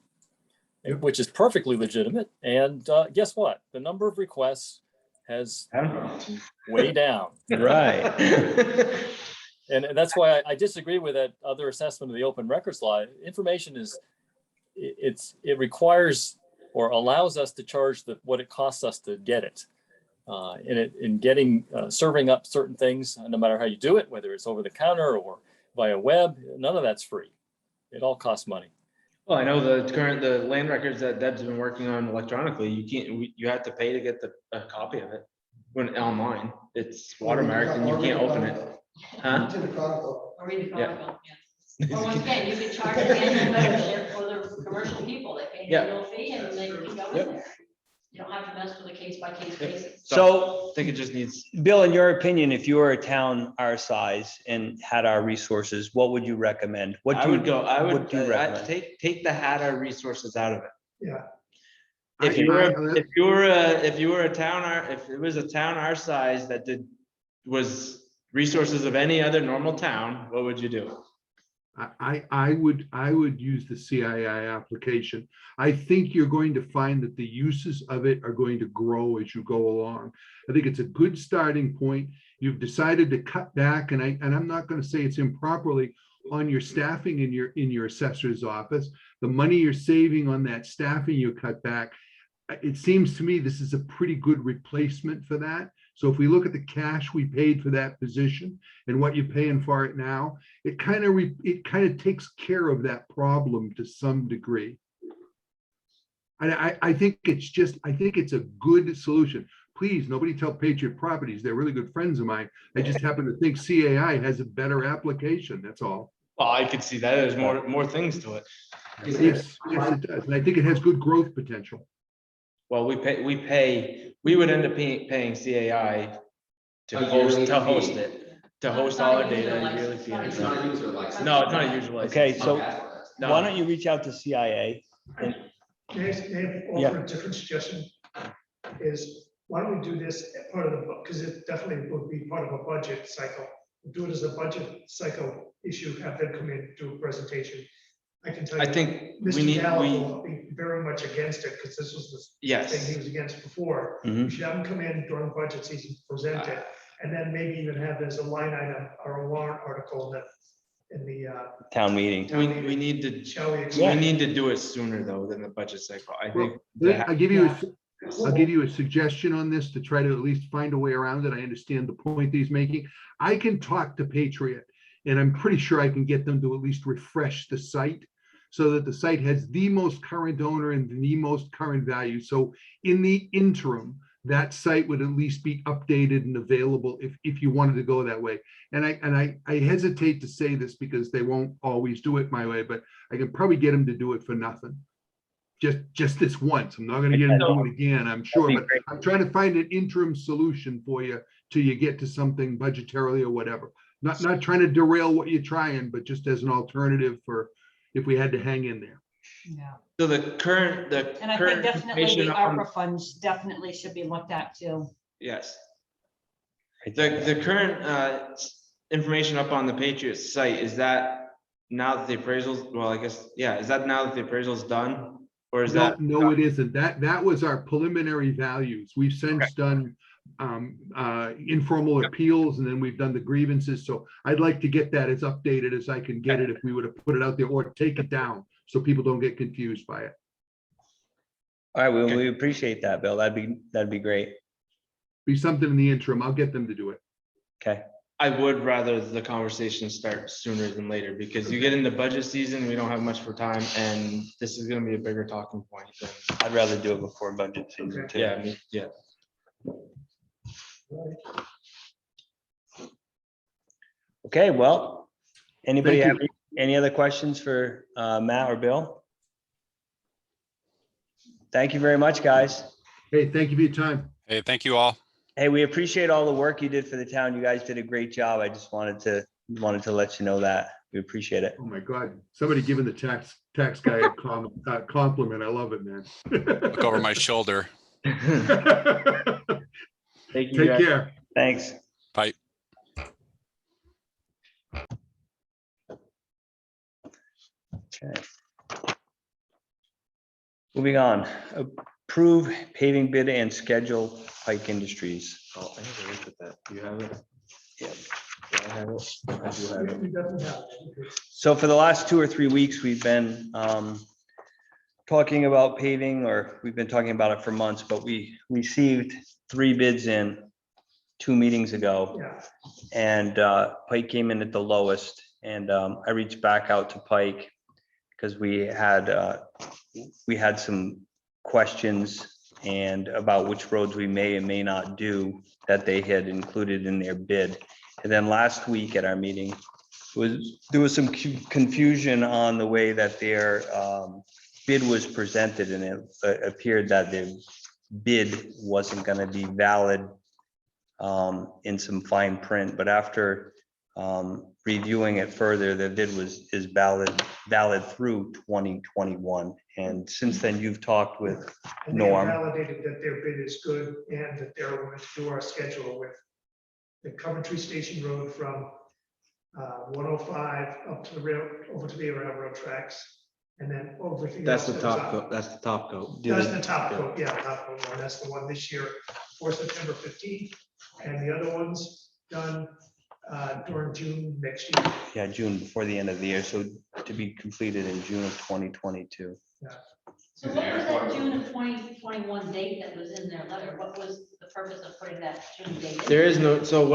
Yep.
which is perfectly legitimate. And guess what? The number of requests has way down.
Right.
And that's why I disagree with that other assessment of the open records law. Information it requires or allows us to charge what it costs us to get it. In getting, serving up certain things, no matter how you do it, whether it's over the counter or via web, none of that's free. It all costs money.
well, I know the land records that Deb's been working on electronically, you have to pay to get a copy of it. When online, it's watermarked and you can't open it. Huh?
It's in the Chronicle.
Or read the
Yeah.
Chronicle, yeah. Or once again, you could charge an annual membership for the commercial people, they pay
Yeah.
an annual fee and they can go in
Yep.
there. You don't have to mess with a case by case basis.
So,
I think it just needs,
Bill, in your opinion, if you were a town our size and had our resources, what would you recommend? What
I
do
would go, I would
what do you recommend?
take the HADA resources out of it.
Yeah,
If you were a town, if it was a town our size that was resources of any other normal town, what would you do?
I would use the CII application. I think you're going to find that the uses of it are going to grow as you go along. I think it's a good starting point. You've decided to cut back, and I'm not going to say it's improperly, on your staffing in your assessor's office. The money you're saving on that staffing you cut back, it seems to me this is a pretty good replacement for that. So if we look at the cash we paid for that position and what you're paying for it now, it kind of takes care of that problem to some degree. And I think it's a good solution. Please, nobody tell Patriot Properties. They're really good friends of mine. I just happen to think CAI has a better application. That's all.
Well, I could see that, there's more things to it.
Yes, it does. And I think it has good growth potential.
Well, we would end up paying CAI to host it, to host all our data, yearly fee.
It's not a user license.
No, it's not a user license.
Okay, so
No.
why don't you reach out to CIA?
may I offer a different suggestion? Is, why don't we do this as part of the, because it definitely would be part of a budget cycle. Do it as a budget cycle issue, have them come in, do a presentation. I can tell you.
I think we
Mr.
need,
Gallo will be very much against it, because this was the thing
yes,
he was against before.
Mhm.
We should have them come in during budget season, present it, and then maybe even have it as a line item or a warrant article in the,
Town meeting.
we need to,
shall we?
we
expect?
need to do it sooner though than the budget cycle. I think.
I'll give you a suggestion on this to try to at least find a way around it. I understand the point he's making. I can talk to Patriot, and I'm pretty sure I can get them to at least refresh the site so that the site has the most current owner and the most current value. So in the interim, that site would at least be updated and available if you wanted to go that way. And I hesitate to say this because they won't always do it my way, but I can probably get them to do it for nothing. Just this once. I'm not gonna get them to do it again, I'm sure,
That'd
but
be great.
I'm trying to find an interim solution for you till you get to something budgetarily or whatever. Not trying to derail what you're trying, but just as an alternative for if we had to hang in there.
Yeah.
So the current,
And I think definitely
information
the
on-
ARPA funds definitely should be looked at too.
Yes. The current information up on the Patriots site, is that now that the appraisals, well, I guess, yeah, is that now that the appraisal's done? Or is that?
No, it isn't. That was our preliminary values. We've since done informal appeals, and then we've done the grievances. So I'd like to get that as updated as I can get it if we were to put it out there or take it down so people don't get confused by it.
All right, we appreciate that, Bill. That'd be great.
Be something in the interim. I'll get them to do it.
Okay.
I would rather the conversation start sooner than later, because you get into budget season, we don't have much for time, and this is gonna be a bigger talking point than.
I'd rather do it before budget season too.
Yeah, yeah.
Okay, well, anybody
Thank
have any other questions for Matt or Bill? Thank you very much, guys.
Hey, thank you for your time.
Hey, thank you all.
Hey, we appreciate all the work you did for the town. You guys did a great job. I just wanted to let you know that. We appreciate it.
Oh my God, somebody giving the tax guy a compliment. I love it, man.
Look over my shoulder.
Thank you.
Take
guys.
care.
Thanks.
Bye.
Okay. Moving on, approve paving bid and schedule Pike Industries.
Oh, I never looked at that. Do you have it?
Yeah.
Do I have it? I do have it.
We definitely have it.
So for the last 2 or 3 weeks, we've been talking about paving, or we've been talking about it for months, but we received 3 bids in 2 meetings ago.
Yeah,
And Pike came in at the lowest, and I reached back out to Pike because we had some questions and about which roads we may and may not do that they had included in their bid. And then last week at our meeting, there was some confusion on the way that their bid was presented, and it appeared that the bid wasn't going to be valid in some fine print, but after reviewing it further, the bid is valid through 2021. And since then, you've talked with
and they
Norm.
validated that their bid is good and that they're going to do our schedule with the Coventry Station Road from 105 up to the rail, over to the railroad tracks, and then everything
That's
else
the
goes
top
up.
coat. That's the top coat.
That's the top coat, yeah, top coat one. That's the one this year for September 15th, and the other one's done during June next year.
Yeah, June, before the end of the year, so to be completed in June of 2022.
So what was that June of 2021 date that was in their letter? What was the purpose of putting that June date? in?
There is no, so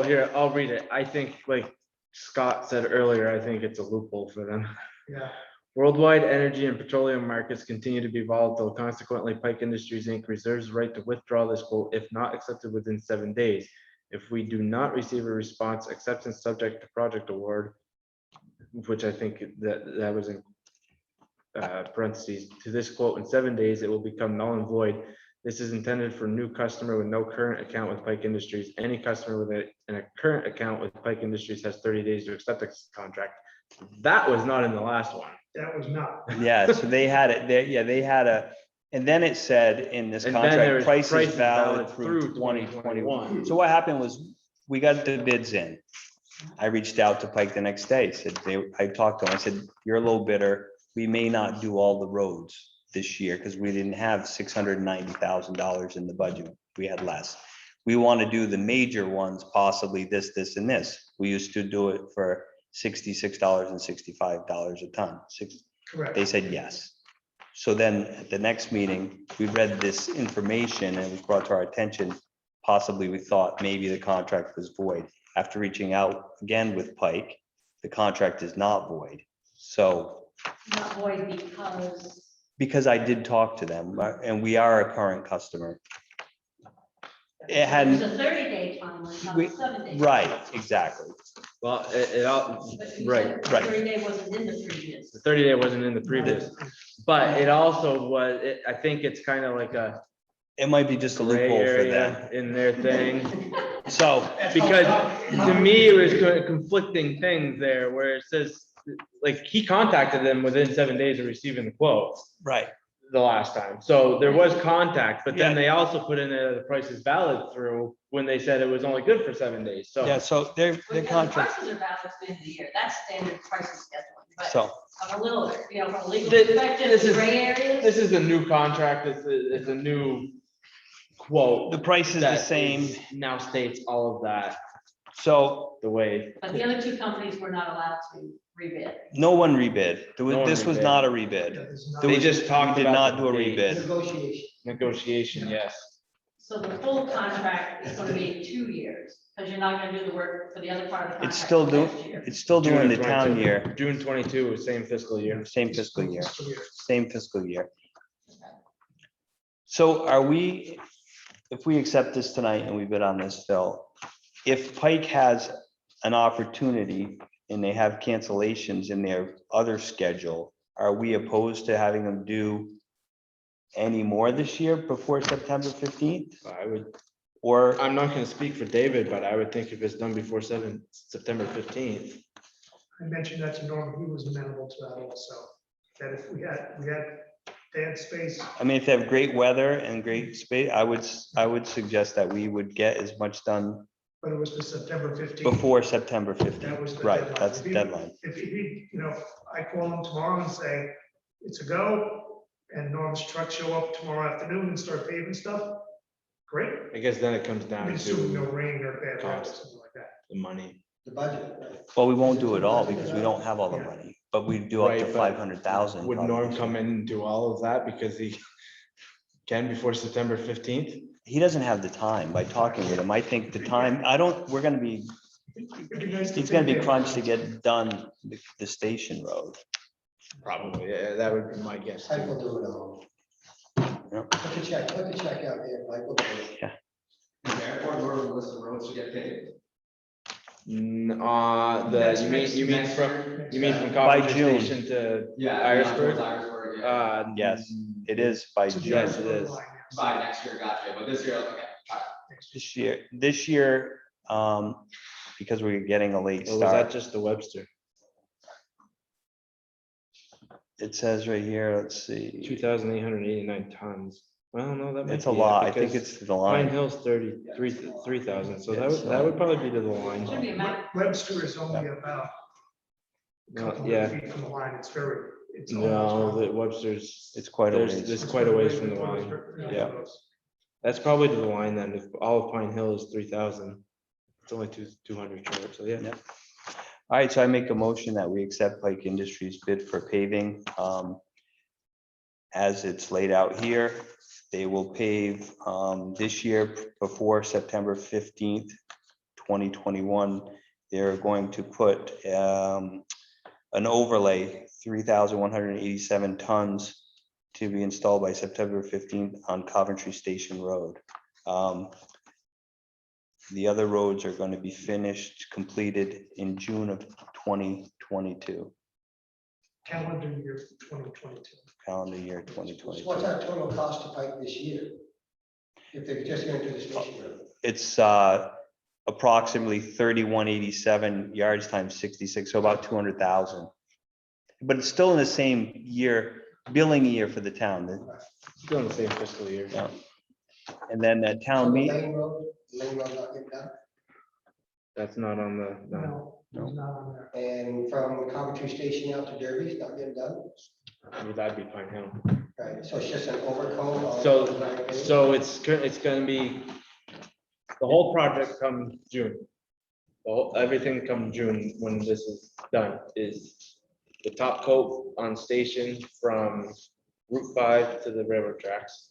here, I'll read it. I think, like Scott said earlier, I think it's a loophole for them.
Yeah,
Worldwide energy and petroleum markets continue to be volatile. Consequently, Pike Industries Inc. reserves the right to withdraw this quote if not accepted within 7 days. If we do not receive a response, acceptance subject to project award, which I think that was in parentheses, to this quote in 7 days, it will become null and void. This is intended for new customer with no current account with Pike Industries. Any customer with a current account with Pike Industries has 30 days to accept this contract. That was not in the last one.
that was not.
Yeah, so they had it there. Yeah, they had and then it said in this
And then there
contract,
is
price is valid through 2021. So what happened was we got the bids in. I reached out to Pike the next day, said I talked to him. I said, you're a low bidder. We may not do all the roads this year because we didn't have $690,000 in the budget. We had less. We want to do the major ones, possibly this, and this. We used to do it for $66 and $65 a ton.
Correct.
They said yes. So then at the next meeting, we read this information and it was brought to our attention. Possibly we thought maybe the contract was void. After reaching out again with Pike, the contract is not void. So
Not void because,
because I did talk to them, and we are a current customer. It
there's
hadn't,
a 30-day timeline, not
we-
a 7-day.
right, exactly.
Well, it all,
But you
right.
said the
right.
30-day wasn't in the previous.
The 30-day wasn't in the previous, but it also was, I think it's kind of like a
It might be just a
gray
loophole for them.
area in their thing.
So,
Because to me, it was conflicting things there where it says, like, he contacted them within 7 days of receiving the quote
right,
the last time. So there was contact, but then
Yeah.
they also put in there the price is valid through when they said it was only good for 7 days. So
yeah, so their
Well, yeah, the
contract,
prices are valid to the end of the year. That's standard pricing scheduling. But
so,
I'm a little, from a legal
This-
perspective,
this
the
is-
gray areas.
this is a new contract. It's a new quote.
the price is the
that
same,
is- Now states all of that
so
the way.
But the other two companies were not allowed to rebid.
no one rebid.
No one
This was
rebid.
not a
Yeah,
rebid.
there's not-
There
They
was-
just talked
we did
about
not
the
do a
date.
rebid.
Negotiation.
Negotiation, yes.
So the full contract is going to be 2 years, because you're not going to do the work for the other part of the contract.
It's still
till
doing,
next year.
it's still
June
doing
of
the town
22.
year,
June 22 was same fiscal year.
same fiscal year,
Fiscal year.
same fiscal year. So are we, if we accept this tonight and we bid on this, Phil, if Pike has an opportunity and they have cancellations in their other schedule, are we opposed to having them do any more this year before September 15th?
I would,
Or,
I'm not gonna speak for David, but I would think if it's done before September 15th.
I mentioned that to Norm, he was amenable to that also, that if we had bad space,
I mean, if they have great weather and great space, I would suggest that we would get as much done
but it was the September 15th.
before September
That
15th.
was the
Right,
deadline.
that's the
If he-
deadline.
If he, I call him tomorrow and say, it's a go, and Norm's trucks show up tomorrow afternoon and start paving stuff, great.
I guess then it comes
I
down
mean, assuming no
to
rain or bad weather,
cost.
something like that.
the money.
The budget, right?
Well, we won't do it all because we don't have all the money, but we do up to
Right, but
500,000.
Would
probably
Norm
this
come
year.
in and do all of that because he can before September 15th?
He doesn't have the time by talking with him. I think the time, we're gonna be,
It'd be nice to
it's gonna be
think that-
crunched to get done the station road.
Probably, yeah, that would be my guess.
Pike
too.
will do it all.
Yep.
Put the check out there, Pike will do it.
The airport road list of roads to get paved.
That's
You
next-
mean
next
from,
year?
you mean from
By
Coventry
June.
Station to
Yeah.
Irisburg?
Irisburg, yeah.
Yes, It is by
to the
June
Yes, it
Irisburg
is.
line, yes.
By next year, gotcha, but this year, okay. all right.
this year, because we're getting a late
Or was that
start.
just the Webster?
It says right here, let's see,
2,889 tons. Well, no, that might
it's a
be it,
lot. I think
because
it's the
Pine
line.
Hill's 3,000, so
Yeah,
that would probably be to the line.
Should be a map.
Webster is only about a
Well,
couple
yeah.
of feet from the line, it's very, it's
No,
almost.
the Webster's,
It's quite a
there's,
ways.
there's quite a ways from the line.
Yeah.
That's probably to the line then, if all of Pine Hill is 3,000. It's only 200 short, so yeah.
Yeah. All right, so I make a motion that we accept Pike Industries bid for paving. As it's laid out here, they will pave this year before September 15th, 2021. They're going to put an overlay, 3,187 tons to be installed by September 15th on Coventry Station Road. The other roads are going to be finished, completed in June of 2022,
Calendar year 2022.
calendar year
So
2022.
what's our total cost to Pike this year? If they're just gonna do the station road?
It's approximately 3187 yards times 66, so about 200,000. But it's still in the same year, billing year for the town.
Still in the same fiscal year.
Yeah. And then that
So
town
the
meet,
Lane Road not getting done?
That's not on the, no.
No, it's not on there.
And from Coventry Station out to Derby's not getting done?
Would that be Pine Hill?
Right, so it's just an overcoat on.
So it's gonna be, the whole project come June. Everything come June when this is done is the top coat on station from Route 5 to the railroad tracks.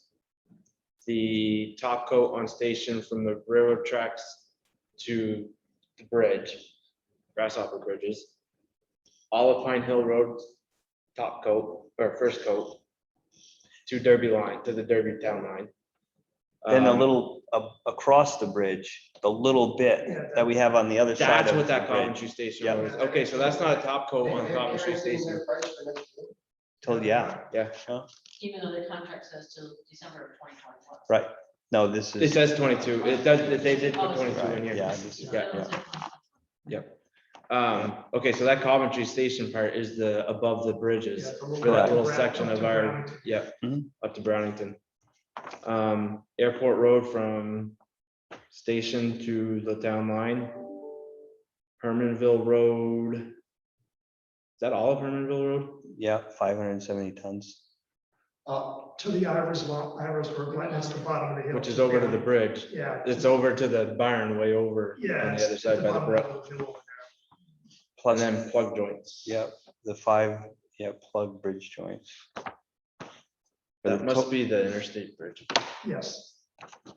The top coat on station from the railroad tracks to the bridge, Grasshopper bridges. All of Pine Hill Road top coat or first coat to Derby line, to the Derby town line.
Then a
Um,
little across the bridge, the little bit that we have on the other side
That's
of
what
the
that
bridge.
Coventry Station
Yeah.
Road is. Okay, so that's not a top coat on
Hey,
Coventry
hey,
Station.
there first for next year.
Till, yeah,
Yeah,
Even though the contract says till December of 2021.
right. No, this
it
is,
says 22. It does, they did put
Oh,
22 in
right,
here.
yeah, this is,
Yeah.
yeah.
Okay, so that Coventry Station part is the above the bridges.
Yeah, it's a little
For that
up to
little
Brown-
section
up
of
to
our,
Brownington.
yeah,
Mhm.
up to Brownington. Airport Road from station to the town line. Hermanville Road. Is that all of Hermanville Road?
Yeah, 570 tons.
To the Irish Road, right, that's the bottom of the hill.
Which is over to the bridge.
Yeah.
It's over to the barn way over
Yeah.
on the
it's
other
at
side by the
bottom
brook.
of the hill over there.
And
Plus,
then plug joints.
yeah, the 5, yeah, plug bridge joints. For
That
the
must
to-
be the interstate bridge.
Yes,
for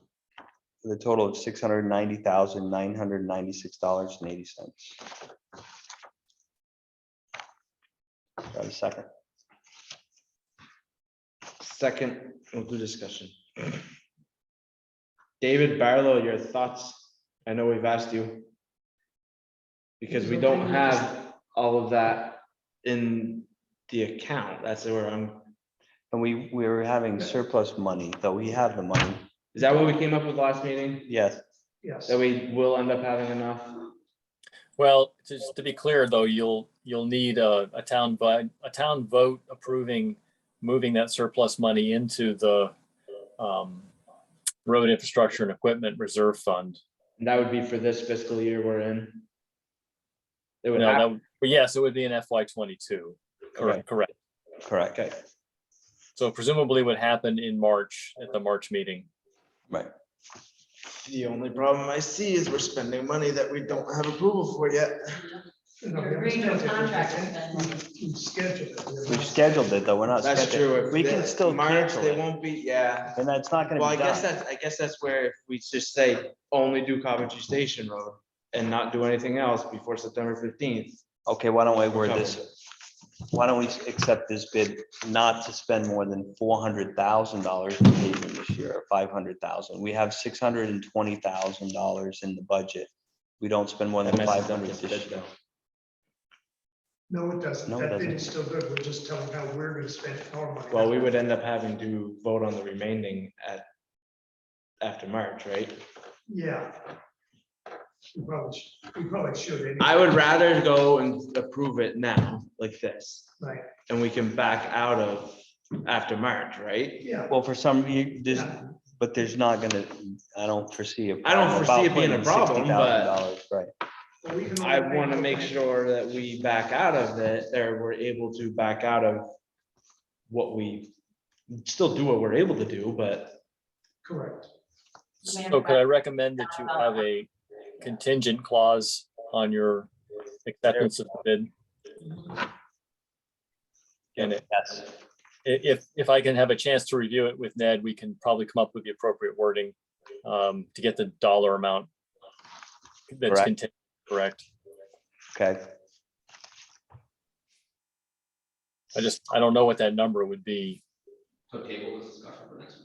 the total of $690,996.80. Got a second?
Second, we'll do discussion. David Barlow, your thoughts? I know we've asked you. Because we don't have all of that in the account. That's where I'm,
And we were having surplus money, though we have the money.
is that what we came up with last meeting?
Yes,
yes.
That we will end up having enough?
Well, just to be clear, though, you'll need a town vote approving moving that surplus money into the road infrastructure and equipment reserve fund.
And that would be for this fiscal year we're in. It would
No,
have,
but yes, it would be in FY22. Correct.
correct,
okay,
So presumably would happen in March at the March meeting.
right.
the only problem I see is we're spending money that we don't have approval for yet.
No,
You're
we
agreeing to a
haven't
contract
spent
to
it.
spend money.
We scheduled it. We're
We've
not-
scheduled it, though, we're not.
That's
spent it.
true. If
We can
they-
still
March,
cancel
they
it,
won't be, yeah.
and that's not
Well,
gonna
I
be
guess
done.
that's where if we just say only do Coventry Station Road and not do anything else before September 15th.
Okay, why don't I word
covered.
this? Why don't we accept this bid not to spend more than $400,000 in paving this year, or 500,000? We have $620,000 in the budget. We don't spend more than
That messes up
500
this
this
bid,
year.
though.
No, it doesn't.
No, it
That bid
doesn't.
is still good. We're just telling how we're gonna spend our money.
Well, we would end up having to vote on the remaining after March, right?
Yeah. We probably should. anyway.
I would rather go and approve it now, like this,
Right,
and we can back out of after March, right?
yeah.
Well, for some, there's,
Yeah.
but there's not gonna, I don't foresee a.
I don't
problem
foresee
about
it being a
putting
problem, but-
$60,000, right?
Well, we can
I
only
want to make
what-
sure that we back out of it, or we're able to back out of what we still do what we're able to do, but
Correct.
So could I recommend that you have a contingent clause on your acceptance of the bid? And
Yes,
if I can have a chance to review it with Ned, we can probably come up with the appropriate wording to get the dollar amount that's
Correct.
contingent, correct?
okay.
I don't know what that number would be.
So table this discussion for next week.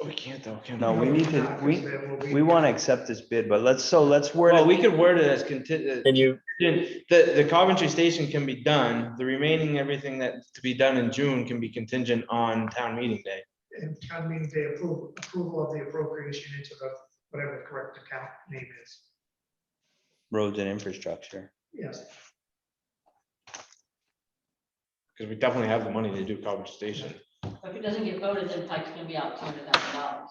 we can't though, can
No, we need to,
Because
we
then we'll be-
want to accept this bid, but let's word
Well,
it.
we could word it as contingent.
Can you,
The Coventry Station can be done, the remaining, everything that to be done in June can be contingent on town meeting day.
And town meeting day approval of the appropriation into the, whatever the correct account name is.
Roads and infrastructure.
Yes,
Because we definitely have the money to do Coventry Station.
If it doesn't get voted, then Pike's gonna be out $200,000.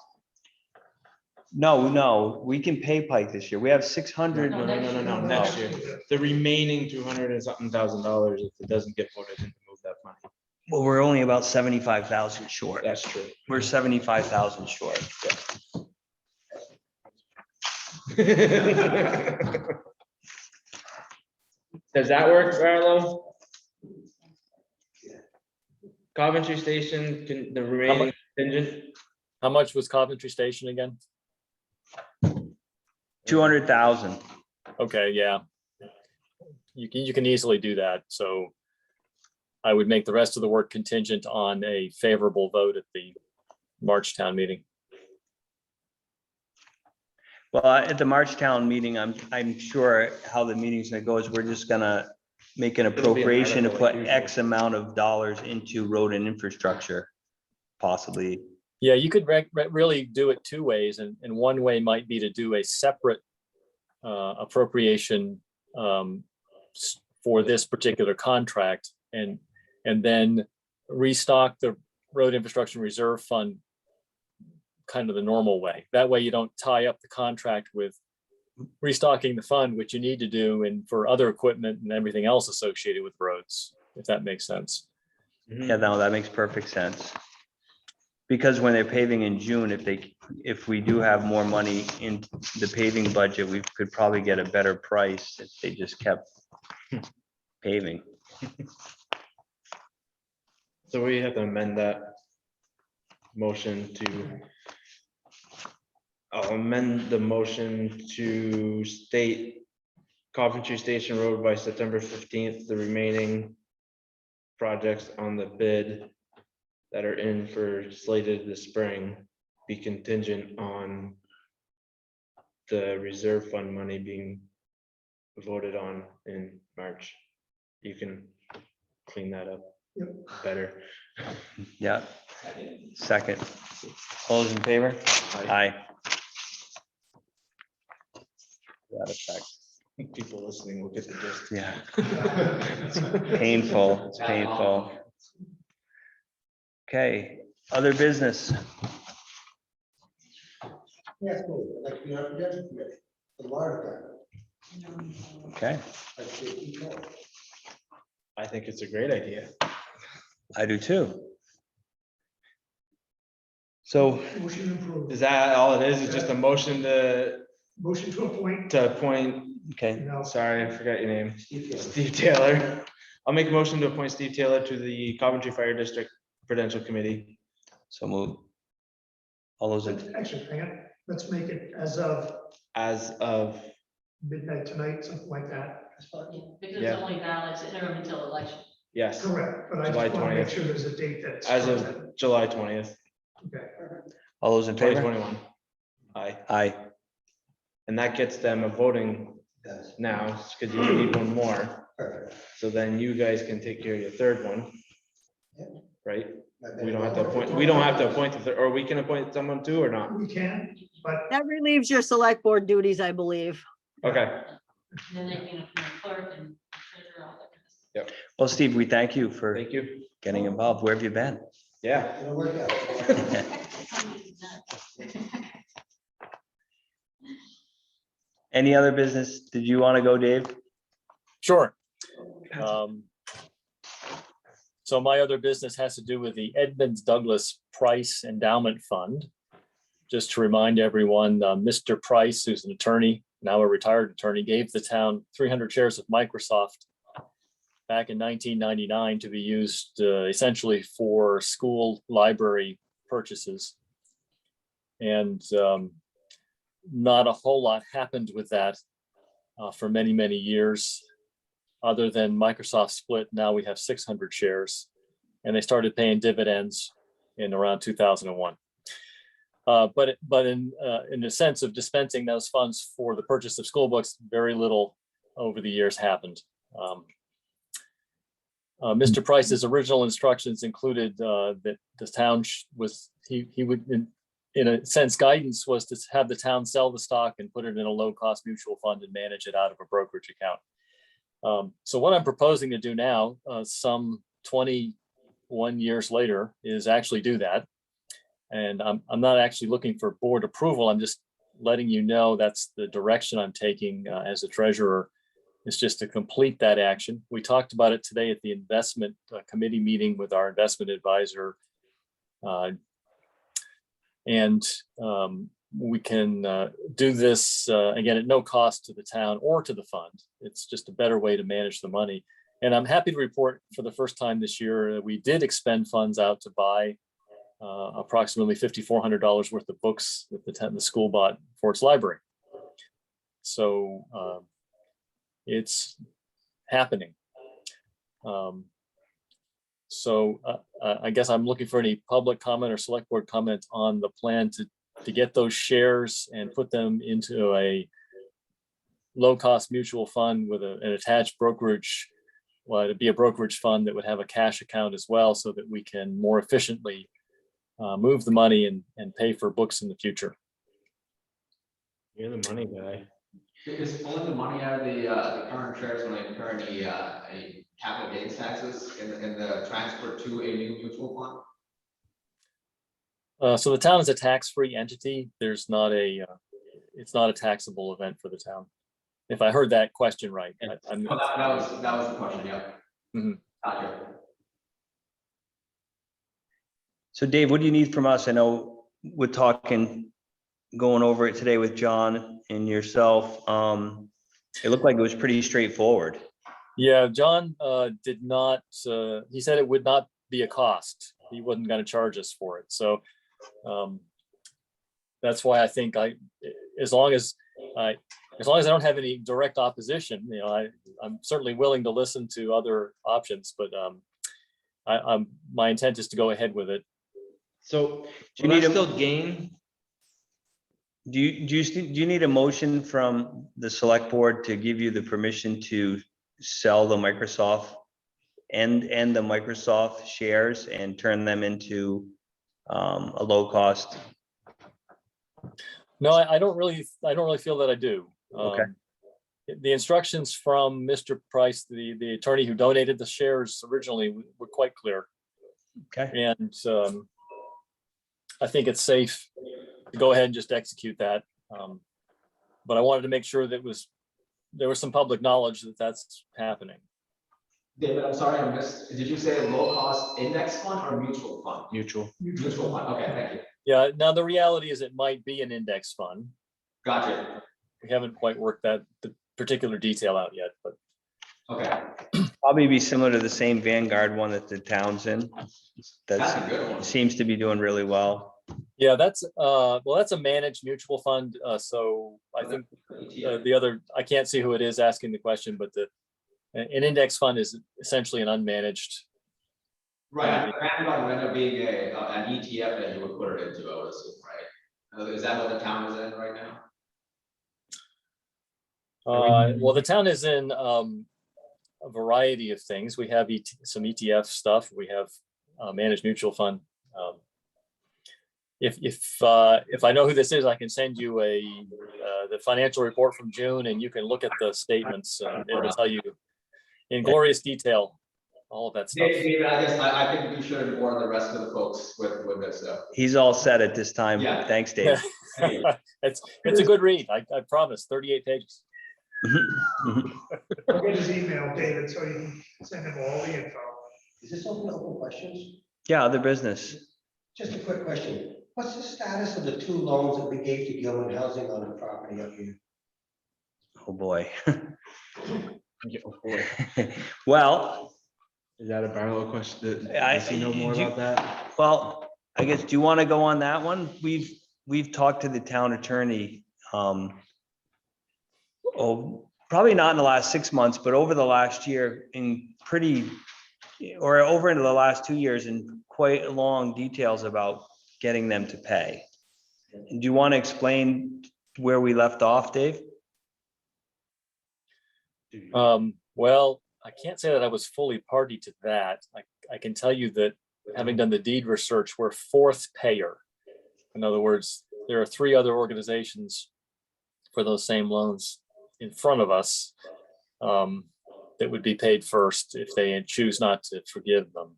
No, we can pay Pike this year. We have 600.
No,
No, next year. The remaining 200 and something $1,000 if it doesn't get voted in to move that money.
Well, we're only about 75,000 short.
That's true.
We're 75,000 short.
Does that work, Barlow? Coventry Station, can the remaining contingent?
how much was Coventry Station again?
200,000.
Okay, yeah. You can easily do that. So I would make the rest of the work contingent on a favorable vote at the March town meeting.
Well, at the March town meeting, I'm sure how the meeting's gonna go is we're just gonna make an
be an
appropriation to
article like
put
usual.
X amount of dollars into road and infrastructure. Possibly,
Yeah, you could really do it two ways, and one way might be to do a separate appropriation for this particular contract, and then restock the road infrastructure reserve fund kind of the normal way. That way you don't tie up the contract with restocking the fund, which you need to do, and for other equipment and everything else associated with roads, if that makes sense.
yeah, no, that makes perfect sense. Because when they're paving in June, if we do have more money in the paving budget, we could probably get a better price if they just kept paving.
So we have to amend that motion to. I'll amend the motion to state Coventry Station Road by September 15th, the remaining projects on the bid that are in for slated this spring be contingent on the reserve fund money being voted on in March. You can clean that up better.
Yeah, second. All those in favor? Aye. That effect,
People listening will get the gist.
yeah. It's painful, it's painful. Okay, other business.
Yes, cool. I'd like to be on protection committee for the water department.
Okay,
Like to see people.
I think it's a great idea.
I do too. So,
Motion approved.
Is that all it is? It's just a motion
Motion to appoint.
to appoint,
okay,
No.
sorry, I forgot your name,
Steve Taylor.
Steve Taylor. I'll make a motion to appoint Steve Taylor to the Coventry Fire District Prudential Committee.
so move. All those in,
Actually, hang on, let's make it as of
As of,
midnight tonight, something like that.
That's fine.
Because
Yeah.
it's only valid, it's interim until election.
yes,
Correct, but I
July
just want to make
20th.
sure there's a date that's.
as of July 20th,
Okay.
all those in favor?
2021. Aye,
Aye,
and that gets them a voting
Yes.
now, because you need one more.
Perfect.
So then you guys can take care of your third one.
Yeah.
Right?
Not
We
bad.
don't have to appoint, we don't have to appoint, the third, or we can appoint someone too, or not?
We can, but
That relieves your select board duties, I believe.
Okay,
And then they can appoint clerk and treasurer, all that kind of stuff.
well, Steve, we thank you for
thank you.
getting involved. Where have you been?
Yeah,
It'll work out.
Any other business? Did you want to go, Dave?
Sure. So my other business has to do with the Edmunds Douglas Price Endowment Fund. Just to remind everyone, Mr. Price, who's an attorney, now a retired attorney, gave the town 300 shares of Microsoft back in 1999 to be used essentially for school library purchases. And not a whole lot happened with that for many, many years. Other than Microsoft split, now we have 600 shares, and they started paying dividends in around 2001. But in the sense of dispensing those funds for the purchase of school books, very little over the years happened. Mr. Price's original instructions included that the town he would, in a sense, guidance was to have the town sell the stock and put it in a low-cost mutual fund and manage it out of a brokerage account. So what I'm proposing to do now, some 21 years later, is actually do that. And I'm not actually looking for board approval. I'm just letting you know that's the direction I'm taking as a treasurer, is just to complete that action. We talked about it today at the investment committee meeting with our investment advisor. We can do this again at no cost to the town or to the fund. It's just a better way to manage the money. And I'm happy to report for the first time this year, we did expend funds out to buy approximately $5,400 worth of books that the school bought for its library. So it's happening. So I guess I'm looking for any public comment or select board comment on the plan to get those shares and put them into a low-cost mutual fund with an attached brokerage. Well, it'd be a brokerage fund that would have a cash account as well, so that we can more efficiently move the money and pay for books in the future.
You're the money guy.
Is pulling the money out of the current shares when they incur any capital gains taxes in the transfer to a new mutual fund?
So the town is a tax-free entity. There's not it's not a taxable event for the town. If I heard that question right. I'm-
Oh, that was the question, yeah.
Mhm.
Gotcha.
So Dave, what do you need from us? I know we're going over it today with John and yourself. It looked like it was pretty straightforward.
Yeah, John did not, he said it would not be a cost. He wasn't going to charge us for it. So that's why I think as long as I don't have any direct opposition, I'm certainly willing to listen to other options, but my intent is to go ahead with it.
So
Do you
will
need
that
a-
still gain?
Do you need a motion from the select board to give you the permission to sell the Microsoft and the Microsoft shares and turn them into a low cost?
No, I don't really feel that I do.
Okay.
The instructions from Mr. Price, the attorney who donated the shares originally, were quite clear.
Okay.
And I think it's safe to go ahead and just execute that. But I wanted to make sure that there was some public knowledge that that's happening.
David, I'm sorry, I missed. Did you say low cost index fund or mutual fund?
Mutual.
Mutual fund. Okay, thank you.
Yeah, now the reality is it might be an index fund.
Gotcha.
We haven't quite worked the particular detail out yet, but
Okay,
Probably be similar to the same Vanguard one that the town's in.
that's a good one.
That seems to be doing really well.
yeah, that's a managed mutual fund. So I think the other, I can't see who it is asking the question, but an index fund is essentially an unmanaged.
Right, the Vanguard would end up being an ETF that you would put it into, I would assume, right? Is that what the town is in right now?
Well, the town is in a variety of things. We have some ETF stuff. We have managed mutual fund. If I know who this is, I can send you the financial report from June, and you can look at the statements. It will tell you in glorious detail all of that stuff.
David, I guess I think you should inform the rest of the folks with this stuff.
He's all set at this time.
Yeah.
Thanks, Dave.
It's a good read. I promise. 38 pages.
I'll get his email, David, so you can send him all the info.
Is this open to open questions?
Yeah, other business.
Just a quick question. What's the status of the 2 loans that we gave to Gilman Housing on the property up here?
Oh, boy.
Oh, boy.
Well,
Is that a Barlow question?
I-
Does he know more
you-
about that?
well, I guess, do you want to go on that one? We've talked to the town attorney. Probably not in the last 6 months, but over the last year over into the last 2 years in quite long details about getting them to pay. And do you want to explain where we left off, Dave?
Well, I can't say that I was fully party to that. I can tell you that having done the deed research, we're 4th payer. In other words, there are 3 other organizations for those same loans in front of us that would be paid first if they choose not to forgive them.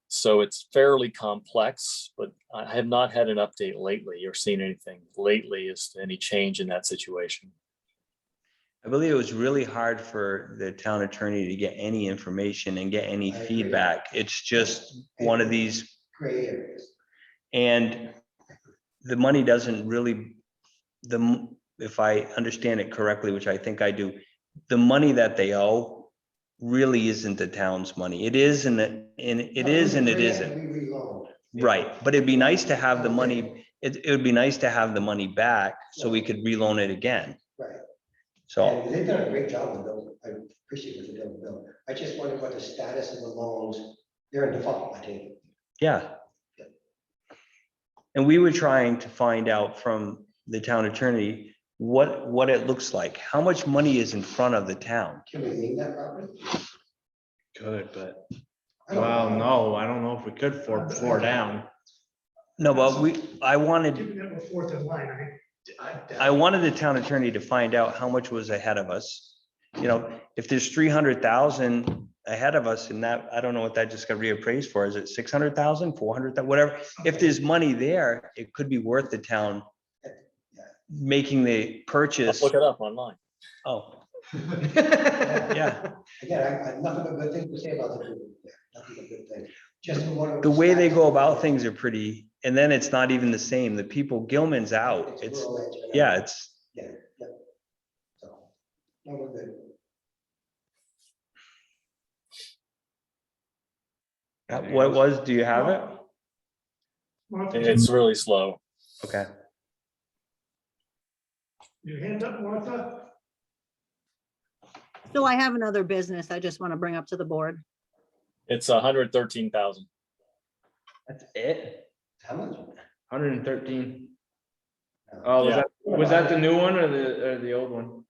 So it's fairly complex, but I have not had an update lately or seen anything lately as to any change in that situation.
I believe it was really hard for the town attorney to get any information and get any
I agree.
feedback. It's just one of these,
Gray areas.
and the money doesn't really, if I understand it correctly, which I think I do, the money that they owe really isn't the town's money. It is and it is and it isn't.
We reloaned.
Right, but it'd be nice to have the money, it would be nice to have the money back so we could reloan it again.
Right.
So,
And they've done a great job with those. I appreciate what they're doing with them. I just wondered what the status of the loans, they're in default, I think.
Yeah. And we were trying to find out from the town attorney what it looks like. How much money is in front of the town?
Can we name that property?
Good, but,
I don't
well,
know.
no, I don't know if we could four down.
No, but I wanted,
Given that we're fourth in line,
I wanted the town attorney to find out how much was ahead of us. You know, if there's 300,000 ahead of us and that, I don't know what that just got reappraised for. Is it 600,000, 400,000, whatever? If there's money there, it could be worth the town making the purchase.
Look it up online.
Oh, yeah.
Again, I have nothing but good things to say about the group there, nothing but good things. Just wondering
The way they
status
go
of the
about
loans.
things are pretty, and then it's not even the same. The people, Gilman's out. It's,
rural edge, but
yeah, it's,
Yeah, yeah. So, no, we're good.
what was, do you have it?
Martha,
It's really slow.
Okay.
your hand up, Martha?
So I have another business I just want to bring up to the board.
It's 113,000.
That's it?
How much?
113. Oh,
Yeah.
was that the new one or the old one?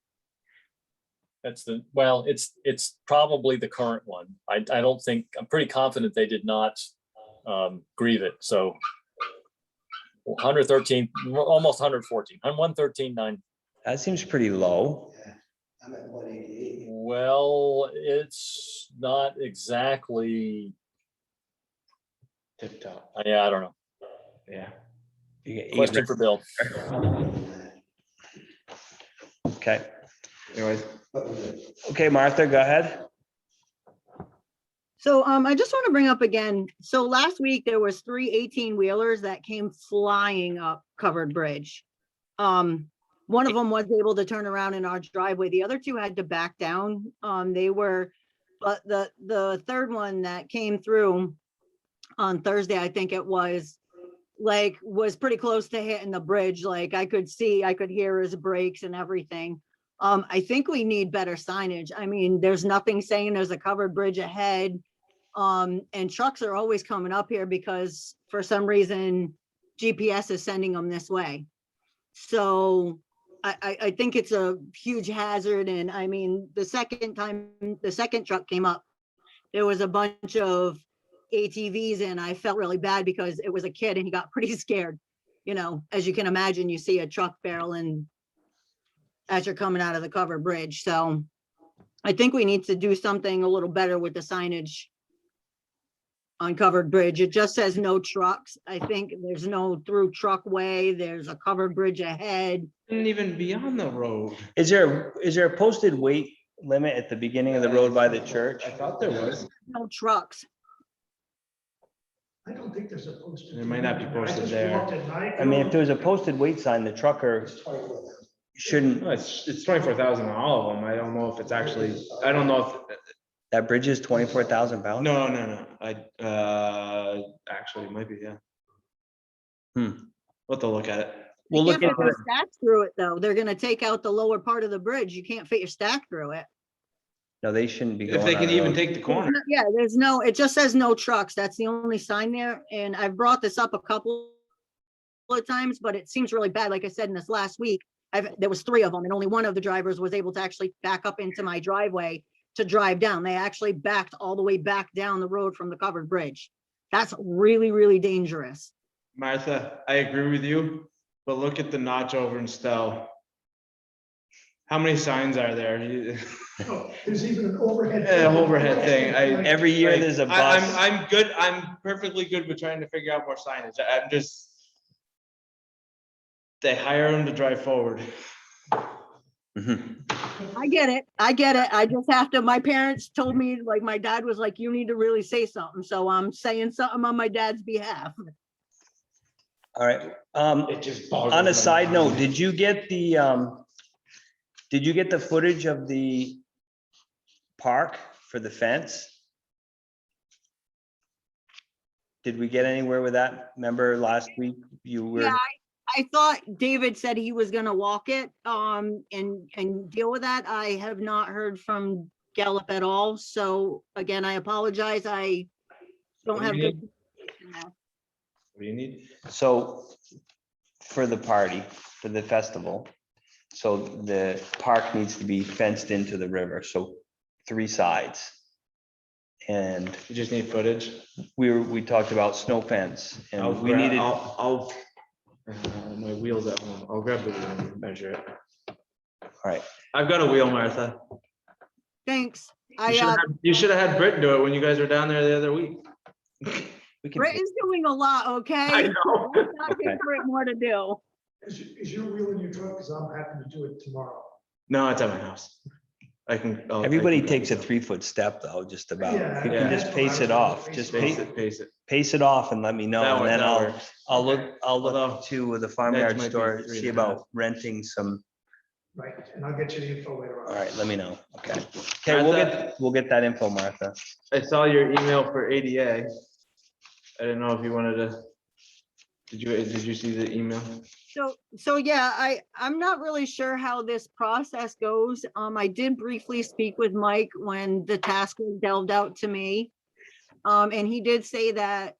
That's well, it's probably the current one. I don't think, I'm pretty confident they did not grieve it. So 113, almost 114, 113.9.
That seems pretty low.
Yeah, I'm at 188.
Well, it's not exactly,
Tip top,
yeah, I don't know.
yeah.
You get eight
Question for Bill.
Okay.
Anyways,
But we're good.
Okay, Martha, go ahead.
So I just want to bring up again, so last week there was 3 18-wheelers that came flying up Covered Bridge. One of them was able to turn around in our driveway. The other 2 had to back down. But the third one that came through on Thursday, I think it was pretty close to hitting the bridge. Like I could hear his brakes and everything. I think we need better signage. I mean, there's nothing saying there's a covered bridge ahead. And trucks are always coming up here because for some reason GPS is sending them this way. So I think it's a huge hazard. And I mean, the second truck came up, there was a bunch of ATVs and I felt really bad because it was a kid and he got pretty scared. You know, as you can imagine, you see a truck barreling as you're coming out of the covered bridge. So I think we need to do something a little better with the signage on Covered Bridge. It just says no trucks. I think there's no through truck way. There's a covered bridge ahead.
didn't even be on the road.
Is there a posted weight limit at the beginning of the road by the church?
I thought there was.
No trucks.
I don't think there's a posted.
It might not be
I
posted
just
there.
walked at night.
I mean, if there was a posted weight sign, the trucker
It's 24,000.
shouldn't,
No, it's 24,000 on all of them. I don't know if it's actually, I don't know if,
that bridge is 24,000 pounds?
no. Actually, it might be, yeah. We'll have to look at it.
We'll
You
look
can't
at
fit your stack through it though. They're gonna take out the lower part of the bridge. You can't fit your stack through it.
No, they shouldn't be going.
If they
on
can
the
even
road.
take the corner.
Yeah, it just says no trucks. That's the only sign there. And I've brought this up a couple of times, but it seems really bad. Like I said, in this last week, there was 3 of them and only one of the drivers was able to actually back up into my driveway to drive down. They actually backed all the way back down the road from the covered bridge. That's really, really dangerous.
Martha, I agree with you, but look at the notch over in Stowe. How many signs are there?
Oh, there's even an overhead.
Overhead thing.
Every year
Like,
there's a
I'm
bus.
I'm good. I'm perfectly good with trying to figure out more signage. I'm just. They hire them to drive forward.
Mhm.
I get it. I get it. I just have to, my parents told me, like, my dad was like, you need to really say something. So I'm saying something on my dad's behalf.
All right.
It just boggles
On
my
a side
mind.
note, did you get the footage of the park for the fence? Did we get anywhere with that? Remember last week you were,
Yeah, I thought David said he was gonna walk it, and deal with that. I have not heard from Gallup at all. So again, I apologize. I don't
What do
have
you
good.
need? What do you need?
So for the party, for the festival, so the park needs to be fenced into the river, so 3 sides. And
You just need footage.
we talked about snow fence
I'll
and we
grab-
needed,
I'll, my wheel's at home. I'll grab the wheel and measure it.
all right,
I've got a wheel, Martha.
Thanks.
You should have had Britt do it when you guys were down there the other week.
we can,
Brett is doing a lot, okay?
I know.
Let's not
Okay.
give Brett more to do.
Is your wheel in your truck? Because I'm happy to do it tomorrow.
No, it's at my house. I can.
everybody takes a 3-foot step though, just about.
Yeah,
You
yeah.
can just
that's what I
pace
was
it off,
gonna
just
pace
Pace it.
pace it off and let me know.
That
And
one-
then
that
I'll
works.
look
Okay.
Although,
to the farmyard
might be
store,
3.5.
see about renting some.
Right, and I'll get you the info later on.
All right, let me know. Okay. Okay, we'll get that info, Martha.
I saw your email for ADA. I didn't know if you wanted to. Did you see the email?
So yeah, I'm not really sure how this process goes. I did briefly speak with Mike when the task was delved out to me. And he did say that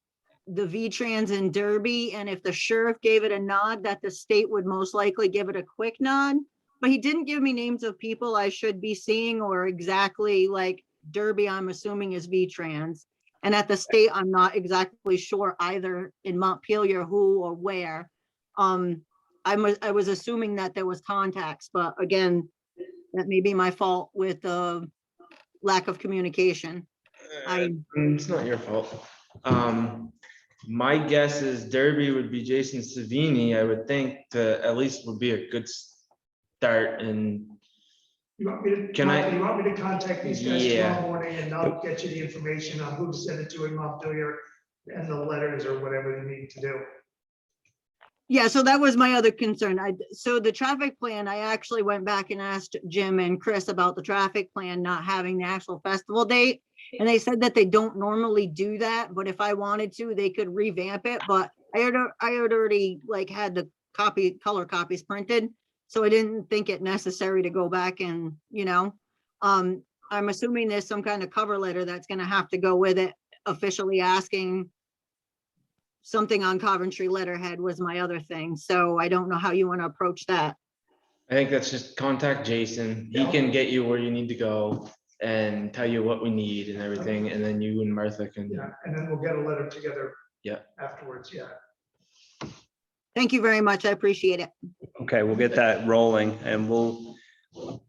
the V-Trans in Derby, and if the sheriff gave it a nod, that the state would most likely give it a quick nod. But he didn't give me names of people I should be seeing or exactly like Derby, I'm assuming is V-Trans. And at the state, I'm not exactly sure either in Montpelier who or where. I was assuming that there was contacts, but again, that may be my fault with the lack of communication.
It's not your fault. My guess is Derby would be Jason Savini, I would think, to at least would be a good start. And
You want me to,
Can I-
Martha, you want me to contact these guys
Yeah.
tomorrow morning and I'll get you the information on who to send it to in Montpelier and the letters or whatever you need to do.
Yeah, so that was my other concern. So the traffic plan, I actually went back and asked Jim and Chris about the traffic plan not having the actual festival date. And they said that they don't normally do that, but if I wanted to, they could revamp it. But I had already like had the color copies printed. So I didn't think it necessary to go back and, I'm assuming there's some kind of cover letter that's gonna have to go with it, officially asking something on Coventry letterhead was my other thing. So I don't know how you want to approach that.
I think that's just contact Jason. He can get you where you need to go and tell you what we need and everything. And then you and Martha can.
Yeah, and then we'll get a letter together.
Yeah.
Afterwards, yeah.
Thank you very much. I appreciate it.
Okay, we'll get that rolling and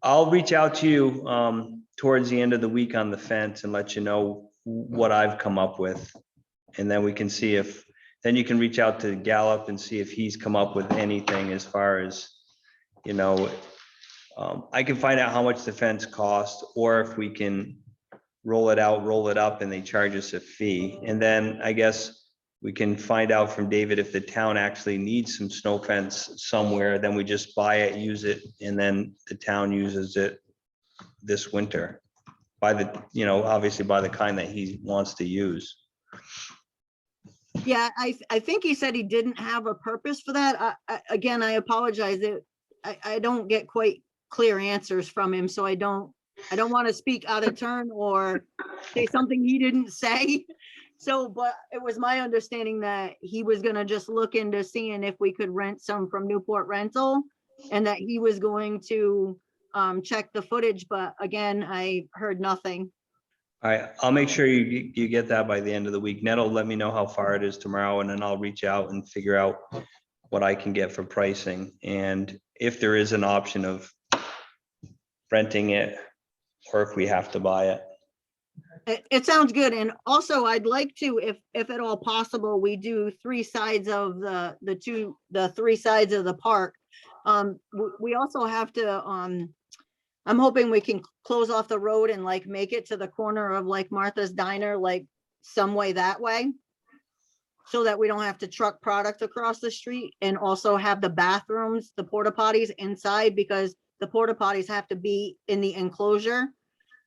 I'll reach out to you towards the end of the week on the fence and let you know what I've come up with. And then we can see then you can reach out to Gallup and see if he's come up with anything as far as, I can find out how much the fence costs, or if we can roll it up and they charge us a fee. And then I guess we can find out from David if the town actually needs some snow fence somewhere, then we just buy it, use it, and then the town uses it this winter by obviously by the kind that he wants to use.
Yeah, I think he said he didn't have a purpose for that. Again, I apologize. I don't get quite clear answers from him, so I don't want to speak out of turn or say something he didn't say. So, but it was my understanding that he was gonna just look into seeing if we could rent some from Newport Rental, and that he was going to check the footage, but again, I heard nothing.
All right, I'll make sure you get that by the end of the week. Ned will let me know how far it is tomorrow, and then I'll reach out and figure out what I can get for pricing. And if there is an option of renting it, or if we have to buy it.
It sounds good. And also I'd like to, if at all possible, we do 3 sides of the 3 sides of the park. We also have to, I'm hoping we can close off the road and like make it to the corner of like Martha's Diner, like some way that way. So that we don't have to truck product across the street, and also have the bathrooms, the porta potties inside, because the porta potties have to be in the enclosure.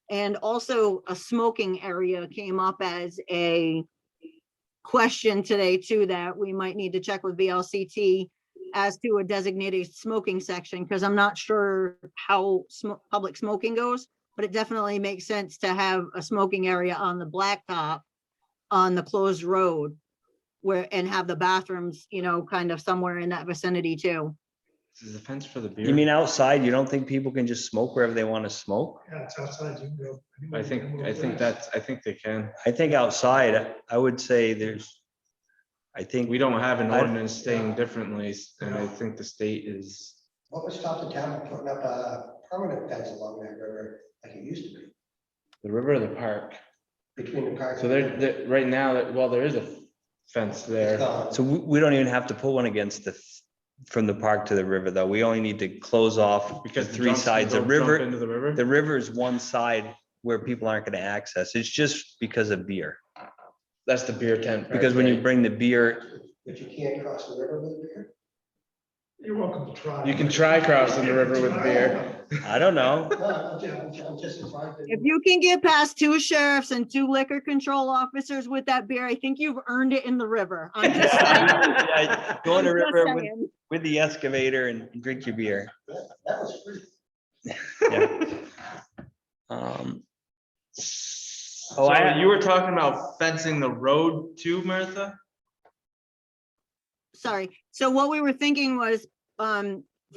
And also a smoking area came up as a question today too, that we might need to check with VLCT as to a designated smoking section, because I'm not sure how public smoking goes. but it definitely makes sense to have a smoking area on the blacktop on the closed road where, and have the bathrooms, you know, kind of somewhere in that vicinity too.
This is a fence for the beer.
You mean outside? You don't think people can just smoke wherever they want to smoke?
Yeah, it's outside, you can go.
I think they can.
I think outside, I would say I think.
We don't have an
I-
ordinance saying differently, and I think the state is.
What would stop the town from putting up a permanent fence along that river like it used to be,
The river or the park?
between the park?
So right now, well, there is a fence
It's
there.
gone.
So we don't even have to put one against from the park to the river, though. We only need to close off the
Because the
three
drunks can
sides. The
go jump
river,
into the river.
the river is one side where people aren't going to access. It's just because of beer.
That's the beer tent. part,
Because when you
right?
bring the beer,
But you can't cross the river with beer?
You're welcome to try.
You can try crossing the river with beer.
I don't know.
No, I'm just surprised.
If you can get past 2 sheriffs and 2 liquor control officers with that beer, I think you've earned it in the river. I'm just saying.
Yeah, go in the
I'm just
river
saying.
with the excavator and drink your beer.
That was free.
Yeah. Oh,
So you were talking about fencing the road too, Martha?
Sorry. So what we were thinking was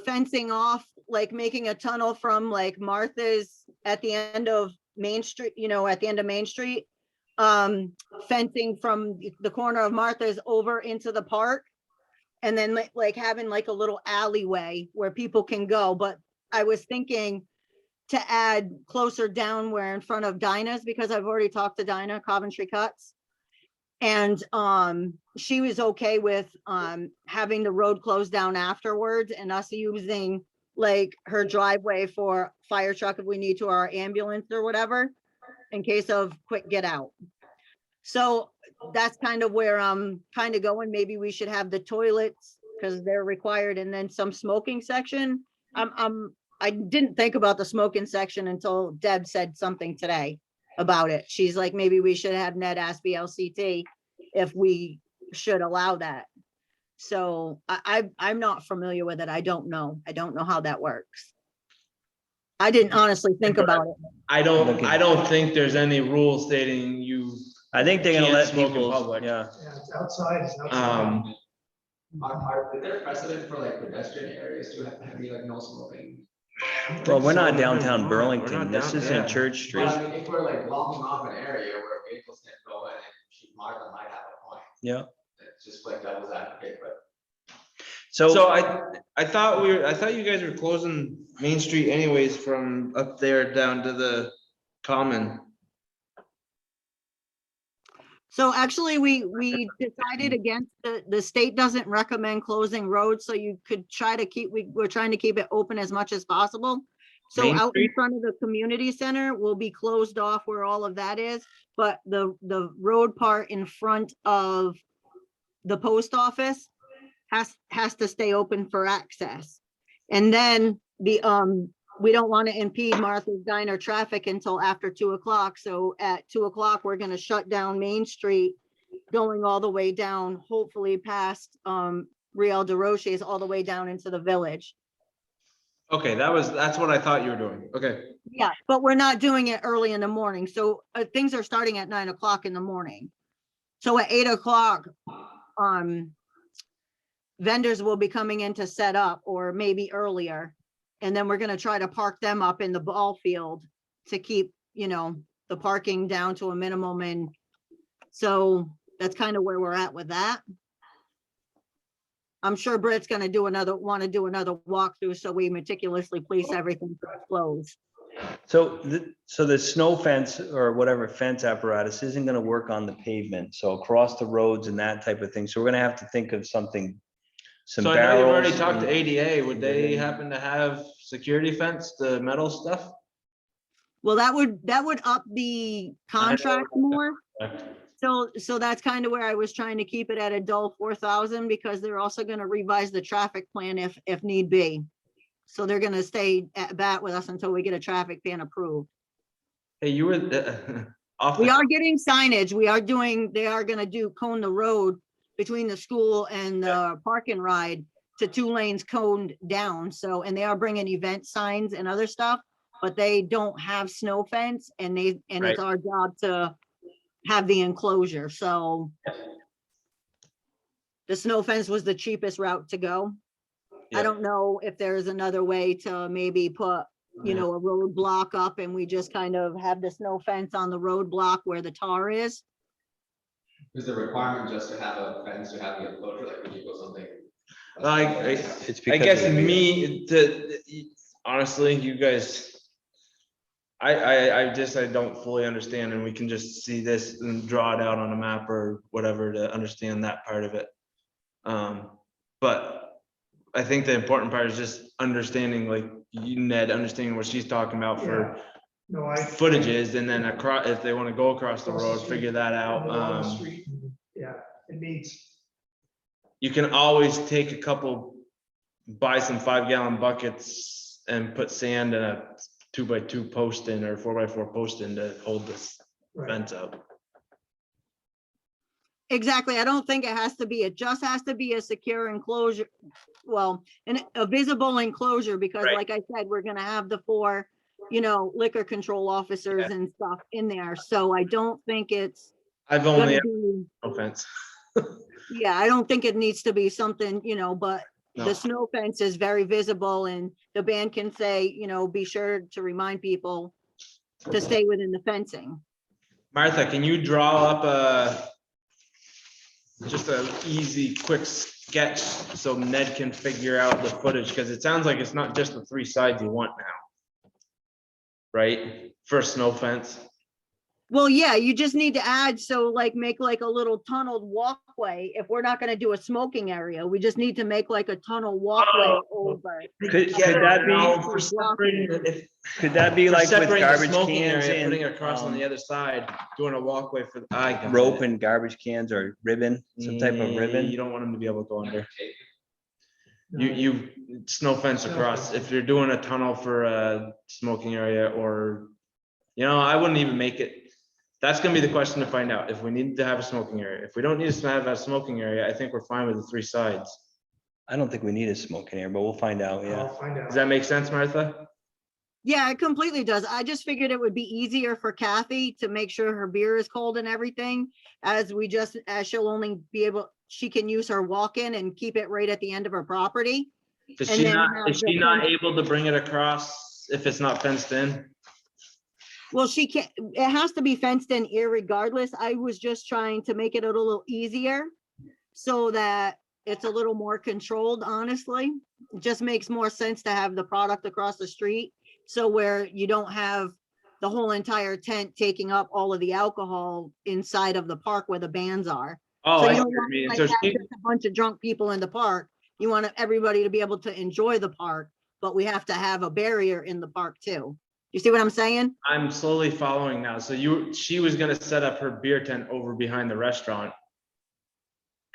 fencing off, like making a tunnel from like Martha's at the end of Main Street, you know, at the end of Main Street. Fencing from the corner of Martha's over into the park. And then like having like a little alleyway where people can go. But I was thinking to add closer down where in front of Dinah's, because I've already talked to Dinah, Coventry Cuts. And she was okay with having the road closed down afterwards and us using like her driveway for fire truck if we need to, or our ambulance or whatever, in case of quick get out. So that's kind of where I'm kind of going. Maybe we should have the toilets because they're required, and then some smoking section. I didn't think about the smoking section until Deb said something today about it. She's like, maybe we should have Ned ask BLCT if we should allow that. So I'm not familiar with it. I don't know. I don't know how that works. I didn't honestly think about it.
I don't think there's any rule stating you.
I think they're gonna
Can't
let
smoke in
people,
public.
yeah.
Yeah, it's outside, it's outside.
Is there precedent for like pedestrian areas to have be like no smoking?
Well, we're not
So,
downtown
we're
Burlington.
not
This
down-
isn't
yeah.
Church Street.
But I mean, if we're like blocking off an area where vehicles can go in, and Martha might have a point.
Yeah.
It's just like devil's advocate, but.
So I thought you guys were closing Main Street anyways from up there down to the common.
So actually, we decided against the state doesn't recommend closing roads, so you could try to keep, we're trying to keep it open as much as possible. So
Main
out in
Street?
front of the community center will be closed off where all of that is, but the road part in front of the post office has to stay open for access. And then we don't want to impede Martha's Diner traffic until after 2 o'clock. So at 2 o'clock, we're going to shut down Main Street, going all the way down, hopefully past Real de Roche's all the way down into the village.
Okay, that's what I thought you were doing. Okay.
Yeah, but we're not doing it early in the morning. So things are starting at 9 o'clock in the morning. So at 8 o'clock, vendors will be coming in to set up, or maybe earlier. And then we're gonna try to park them up in the ball field to keep, you know, the parking down to a minimum. And so that's kind of where we're at with that. I'm sure Britt's gonna want to do another walkthrough, so we meticulously police everything so it's closed.
So the snow fence or whatever fence apparatus isn't gonna work on the pavement, so across the roads and that type of thing. So we're gonna have to think of something. Some
So I know you've already
barrels
talked to
and-
ADA. Would they happen to have security fence, the metal stuff?
Well, that would up the contract more. So that's kind of where I was trying to keep it at a dull 4,000, because they're also gonna revise the traffic plan if need be. So they're gonna stay at bat with us until we get a traffic plan approved.
Hey, you were off.
We
the-
are getting signage. They are gonna do cone the road between the school and the park and ride to 2 lanes coned down. So, and they are bringing event signs and other stuff. but they don't have snow fence and it's
Right.
our job to have the enclosure, so the snow fence was the cheapest route to go. I
Yep.
don't know if there's another way to maybe put, you know, a roadblock up and we just kind of have the snow fence on the roadblock where the tar is.
Is the requirement just to have a fence to have the enclosure, like when you put something?
It's
I
because
guess
of the-
me, honestly, you guys. I don't fully understand, and we can just see this and draw it out on a map or whatever to understand that part of it. But I think the important part is just understanding, like you, Ned, understanding what she's talking about for
No,
footages, and then across, if they want to go across the
Across the
road,
street.
figure that
and then on the
out.
street, yeah, it needs,
You can always take a couple, buy some 5-gallon buckets and put sand in a 2x2 post in or 4x4 post in to hold this
right,
fence up.
Exactly. I don't think it just has to be a secure enclosure. Well, a visible enclosure, because
Right.
like I said, we're gonna have the 4, you know, liquor control officers and stuff in there. So I don't think it's
I've only,
gonna be,
no offense.
yeah, I don't think it needs to be something, you know, but
No.
the snow fence is very visible and the band can say, you know, be sure to remind people to stay within the fencing.
Martha, can you draw up just a easy, quick sketch so Ned can figure out the footage? Because it sounds like it's not just the 3 sides you want now. Right? For a snow fence.
Well, yeah, you just need to add, so like make like a little tunneled walkway. If we're not gonna do a smoking area, we just need to make like a tunnel walkway over.
Could that
No,
be,
for separating it, if-
could that be
for
like with
separating the
garbage
smoking
cans
area, Putting it
and
across on the other side, doing a walkway for, I got
rope
it.
and garbage cans or ribbon, some type of
You
ribbon?
don't want them to be able to go under.
no,
You snow fence
Snow
across,
fence.
if you're doing a tunnel for a smoking area or, I wouldn't even make it. That's gonna be the question to find out, if we need to have a smoking area. If we don't need to have a smoking area, I think we're fine with the 3 sides.
I don't think we need a smoking area, but we'll find out, yeah.
I'll find out.
Does that make sense, Martha?
Yeah, it completely does. I just figured it would be easier for Kathy to make sure her beer is cold and everything, as she'll only be able, she can use her walk-in and keep it right at the end of her property.
Is
And
she
then
not,
have
is
the
she not
fence-
able to bring it across if it's not fenced in?
Well, she can't, it has to be fenced in irregardless. I was just trying to make it a little easier so that it's a little more controlled, honestly. It just makes more sense to have the product across the street. So where you don't have the whole entire tent taking up all of the alcohol inside of the park where the bands are.
Oh,
So
I
you
see
don't
what you
want
mean.
like
So
have
she,
just a bunch of drunk people in the park. You want everybody to be able to enjoy the park, but we have to have a barrier in the park too. You see what I'm saying?
I'm slowly following now. So she was gonna set up her beer tent over behind the restaurant.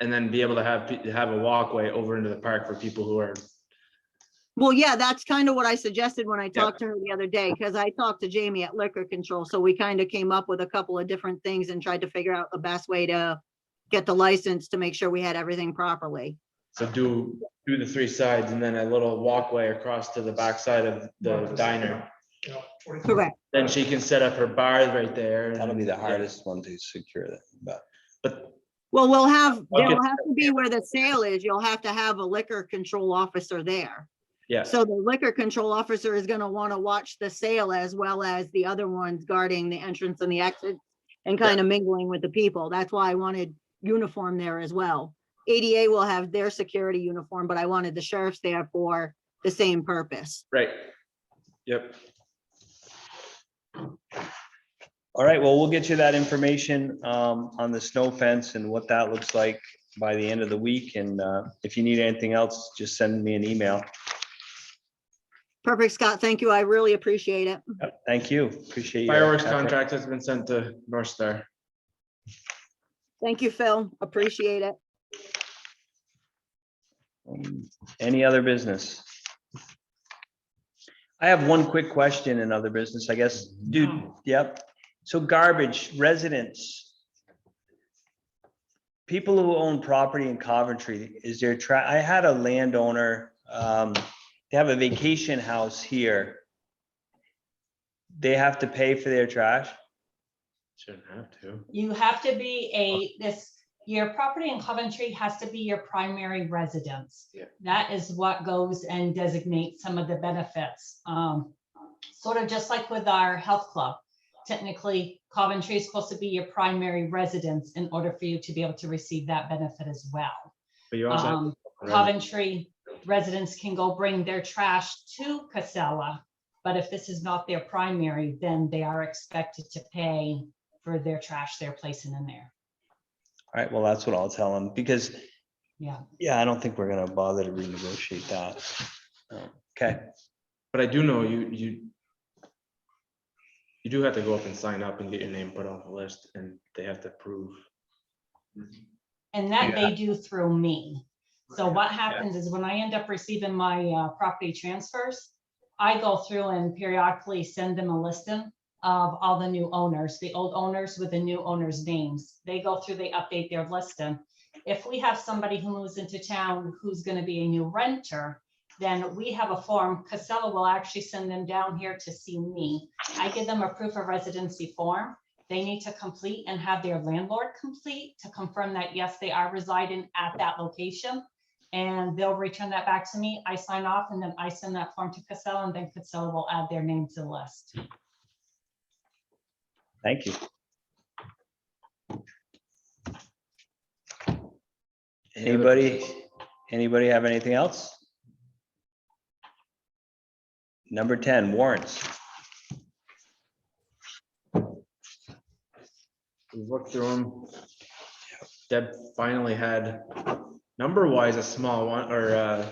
And then be able to have a walkway over into the park for people who are,
Well, yeah, that's kind of what I suggested when I
Yeah.
talked to her the other day, because I talked to Jamie at Liquor Control. So we kind of came up with a couple of different things and tried to figure out the best way to get the license to make sure we had everything properly.
so do the 3 sides and then a little walkway across to the backside of the diner.
Yeah, 44.
Correct.
Then she can set up her bar right there.
That'll be the
and-
hardest one to secure that, but
But
Well,
Okay.
there'll have to be where the sale is, you'll have to have a liquor control officer there.
yeah,
So the liquor control officer is gonna wanna watch the sale as well as the other ones guarding the entrance and the exit and kind of mingling with the people. That's why I wanted uniform there as well. ADA will have their security uniform, but I wanted the sheriff's there for the same purpose.
right. Yep.
all right, well, we'll get you that information on the snow fence and what that looks like by the end of the week. And if you need anything else, just send me an email.
Perfect, Scott. Thank you. I really appreciate it.
Thank you. Appreciate your
Fireworks
effort.
contract has been sent to North Star.
Thank you, Phil. Appreciate it.
Any other business? I have one quick question in other business, I guess. Dude, yep. So garbage, residents. People who own property in Coventry, is there I had a landowner, they have a vacation house here. they have to pay for their trash?
Shouldn't have to.
You have to be your property in Coventry has to be your primary residence.
Yeah.
That is what goes and designates some of the benefits. Sort of just like with our health club. Technically, Coventry is supposed to be your primary residence in order for you to be able to receive that benefit as well.
But you also. have to-
Coventry residents can go bring their trash to Casella, but if this is not their primary, then they are expected to pay for their trash they're placing in there.
All right, well, that's what I'll tell them, because,
Yeah.
yeah, I don't think we're gonna bother to renegotiate that. Okay,
But I do know you do have to go up and sign up and get your name put on the list, and they have to approve.
And that they do through me. So what happens is when I end up receiving my property transfers, I go through and periodically send them a listing of all the new owners, the old owners with the new owners' names. They go through, they update their listing. If we have somebody who moves into town who's going to be a new renter, then we have a form. Casella will actually send them down here to see me. I give them a proof of residency form. They need to complete and have their landlord complete to confirm that, yes, they are residing at that location. And they'll return that back to me. I sign off and then I send that form to Casella, and then Casella will add their name to the list.
thank you. Anybody have anything else? Number 10, warrants.
We looked through them. Deb finally had number-wise a small one, or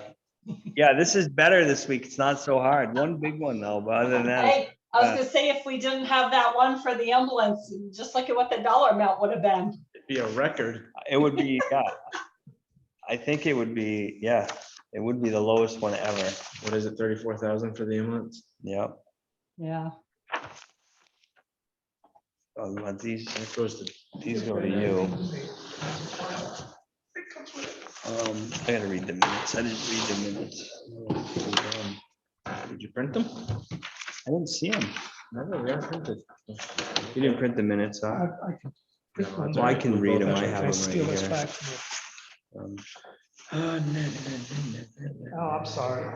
Yeah, this is better this week. It's not so hard. One big one though, but other than that,
Hey, I was gonna say, if we didn't have that one for the ambulance, just look at what the dollar amount would have been.
it'd be a record.
it would be, yeah. I think it would be, yeah, it would be the lowest one ever.
What is it, 34,000 for the ambulance?
Yep.
Yeah.
Oh, you want these?
That goes to.
These go to you. I gotta read the minutes. I didn't read the minutes.
Did you print them?
I didn't see them.
No, they are printed.
You didn't print the minutes, huh?
I can.
No, that's
Well, I
all right.
can
We
read
both
them. I
to-
have
Can I
them
steal
right
this
here.
back from you?
Oh,
Oh, I'm sorry.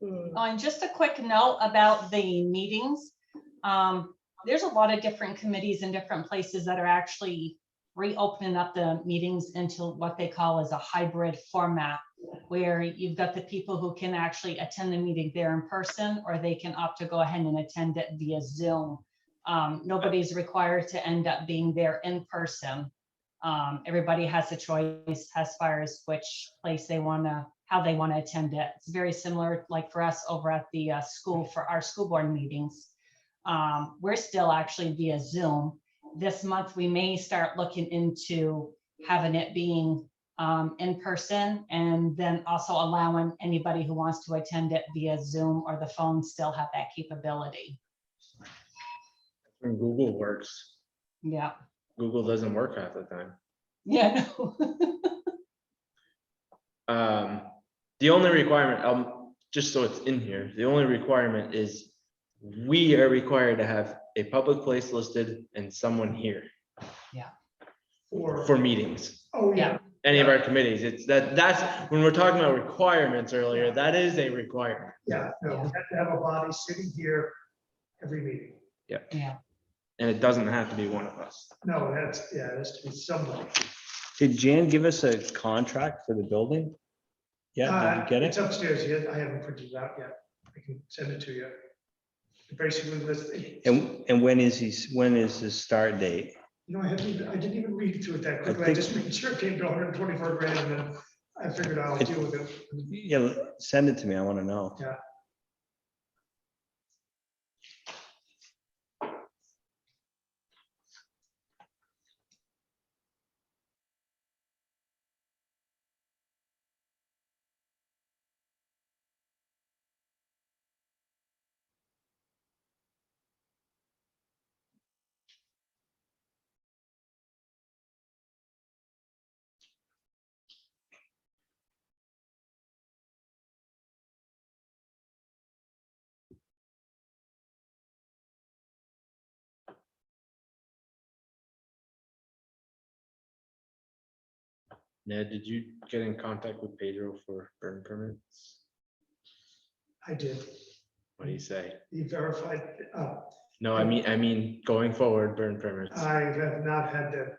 Oh, and just a quick note about the meetings. There's a lot of different committees in different places that are actually reopening up the meetings into what they call as a hybrid format, where you've got the people who can actually attend the meeting there in person, or they can opt to go ahead and attend it via Zoom. Nobody's required to end up being there in person. Everybody has a choice as far as which place they how they want to attend it. It's very similar, like for us over at the school for our school board meetings. We're still actually via Zoom. This month, we may start looking into having it being in person, and then also allowing anybody who wants to attend it via Zoom or the phone still have that capability.
When Google works,
Yeah.
Google doesn't work half the time.
Yeah. No.
The only requirement, just so it's in here, the only requirement is we are required to have a public place listed and someone here
Or,
for meetings.
oh, yeah,
Any of our committees, that's, when we're talking about requirements earlier, that is a requirement.
yeah, no, we have to have a body sitting here every meeting.
Yeah.
And it doesn't have to be one of us.
No, it has to be somebody.
did Jan give us a contract for the building? Yeah, did you get
It's
it?
upstairs yet. I haven't printed it out yet. I can send it to you. Basically, this,
And when is his start date?
I didn't even read through it that quickly. I
think-
just made sure it came to 124 grand, and then I figured I'll deal with it.
Yeah, send it to me. I want to know.
Yeah.
Ned, did you get in contact with Pedro for burn permits?
I did.
What do you say?
He verified,
No, I mean, going forward, burn permits.
I have not had the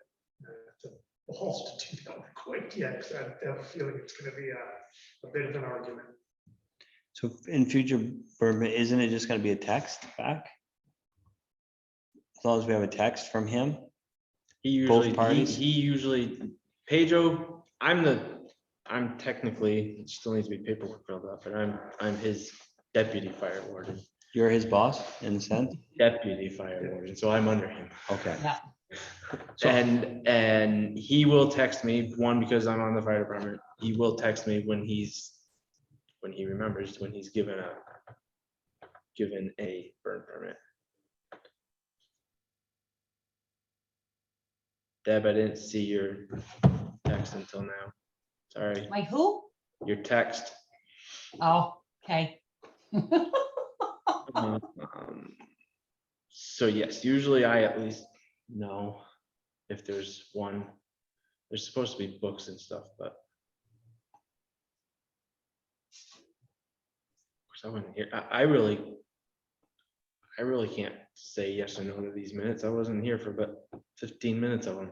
balls to do that quite yet, because I have a feeling it's gonna be a bit of an argument.
So in future, Berman, isn't it just gonna be a text back? As long as we have a text from him?
He
Both
usually,
parties?
he usually, Pedro, I'm technically, it still needs to be paperwork filled out, but I'm his deputy fire warden,
You're his boss in a sense?
deputy fire warden, so I'm under him.
Okay.
Yeah.
And he will text me, one, because I'm on the fire department, he will text me when he remembers, when he's given a burn permit. Deb, I didn't see your text until now. Sorry,
My who?
your text.
Oh, okay.
Um, So yes, usually I at least know if there's one. There's supposed to be books and stuff, but. Of course, I wasn't here. I really can't say yes or no to these minutes. I wasn't here for about 15 minutes of them.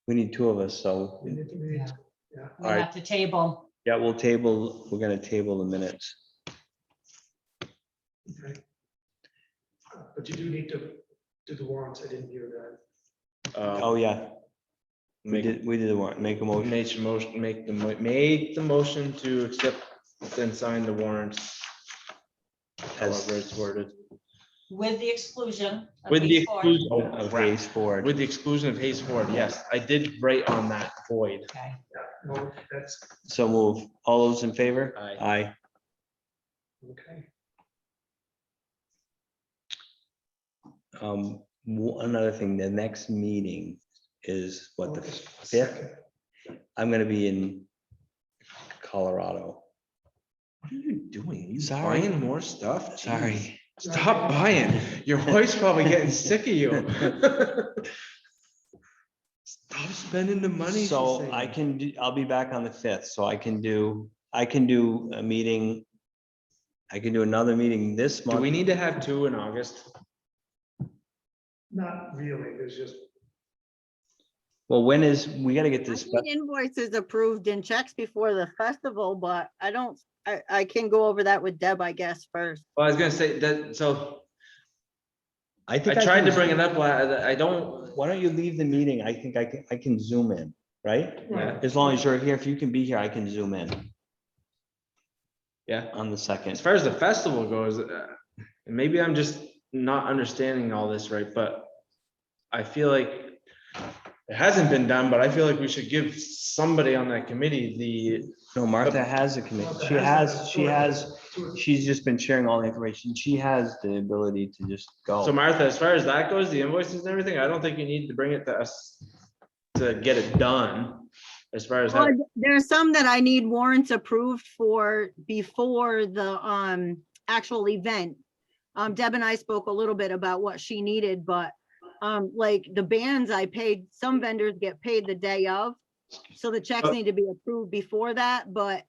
We need two of us, so,
We need to be-
Yeah.
Yeah,
We have to table.
yeah, we're gonna table the minutes.
okay. But you do need to do the warrants. I didn't hear that.
Oh, yeah, we
Make
did the warrant, make a motion.
make the motion to accept and sign the warrants.
As-
However it's worded.
With the exclusion. of
With the
these four.
exclusion
Of Hayes Ford.
With the exclusion of Hayes Ford, yes, I did write on that void.
Okay.
No, that's,
So move. All those in favor?
Aye.
Aye.
okay.
Another thing, the next meeting is what, the
August
5th?
2nd.
I'm gonna be in Colorado.
What are you doing? You
Sorry.
buying more stuff? Jeez.
Sorry.
Stop buying. Your wife's probably getting sick of you. Stop spending the money. she's
So
saying.
I can do, I'll be back on the 5th, so I can do a meeting. I can do another meeting this
Do
month.
we need to have two in August?
Not really, there's just,
Well, we gotta get
I
this,
need invoices approved and checks before the festival, but I can go over that with Deb, I guess, first.
Well, I was gonna say that, so
I
I
think
tried to
can-
bring it up, I don't,
Why don't you leave the meeting? I think I can zoom in, right?
right,
As long as you're here, if you can be here, I can zoom in
yeah.
on the
As
2nd.
far as the festival goes, and maybe I'm just not understanding all this right, but I feel like it hasn't been done, but I feel like we should give somebody on that committee
No, Martha has a committee.
Martha
She has, she's just been sharing all the information. She has the ability to just
So
go.
Martha, as far as that goes, the invoices and everything, I don't think you need to bring it to us to get it done. As far as how,
Well, there's some that I need warrants approved for before the actual event. Deb and I spoke a little bit about what she needed, but like the bands I paid, some vendors get paid the day of. So the checks need to be approved before that, but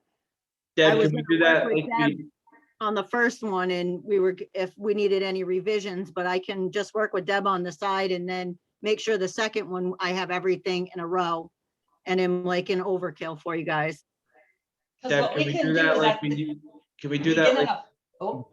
Deb,
was
can we
gonna
do that?
work with
Like
Deb. On the first one, and if we needed any revisions, but I can just work with Deb on the side and then make sure the second one, I have everything in a row. And I'm like an overkill for you guys.
Because
Deb,
what
can
we
we
can
do
do
that
is
like
at
we,
the
can we do that?
beginning
like-
of, oh,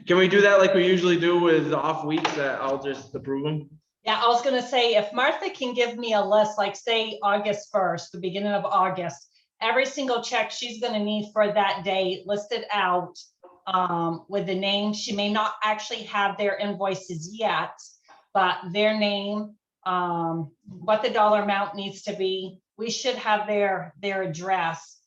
Can we do that like we usually do with off weeks that I'll just approve them?
yeah, I was gonna say, if Martha can give me a list, like say August 1st, the beginning of August, every single check she's gonna need for that day listed out with the name. She may not actually have their invoices yet, but their name, what the dollar amount needs to be. We should have their address.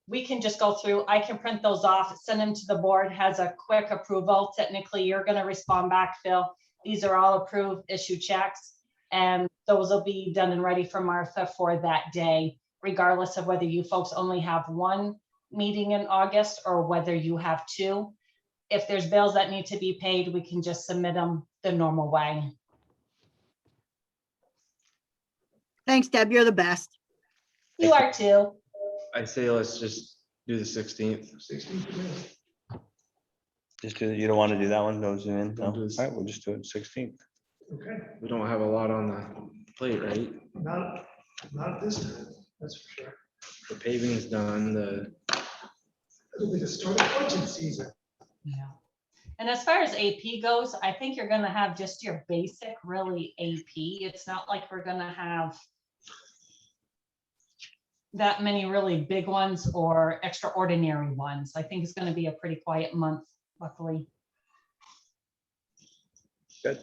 We can just go through, I can print those off, send them to the board, has a quick approval. Technically, you're gonna respond back, Phil. These are all approved, issue checks, and those will be done and ready for Martha for that day, regardless of whether you folks only have one meeting in August or whether you have two. If there's bills that need to be paid, we can just submit them the normal way.
Thanks, Deb. You're the best.
You are too.
I say let's just do the 16th.
16th of May.
Just do, you don't want to do that one, no zoom in? No?
Don't
All
do this.
right, we'll just do it 16th.
Okay,
We don't have a lot on the plate, right?
not this time, that's for sure.
The paving's done,
It'll be the start of budget season.
Yeah. And as far as AP goes, I think you're gonna have just your basic, really AP. It's not like we're gonna have that many really big ones or extraordinary ones. I think it's gonna be a pretty quiet month, luckily.
Good.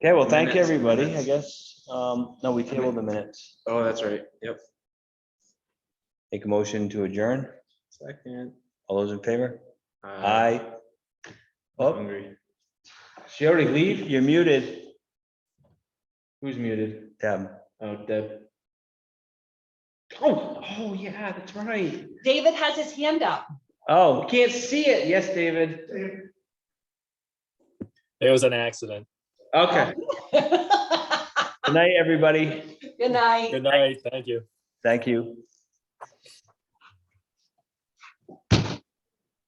Okay, well, thank you,
Minutes,
everybody, I
minutes.
guess. No, we tabled the minutes.
oh, that's right. Yep.
Make a motion to adjourn.
Second.
All those in favor?
I'm
Aye. Oh,
hungry.
she already leave? You're muted,
Who's muted?
Deb.
Oh, Deb. Oh, yeah, that's right.
David has his hand up.
Oh,
Can't see it. Yes, David.
It was an accident.
Okay.
good night, everybody.
Good night.
Good night. Thank you.
Thank you.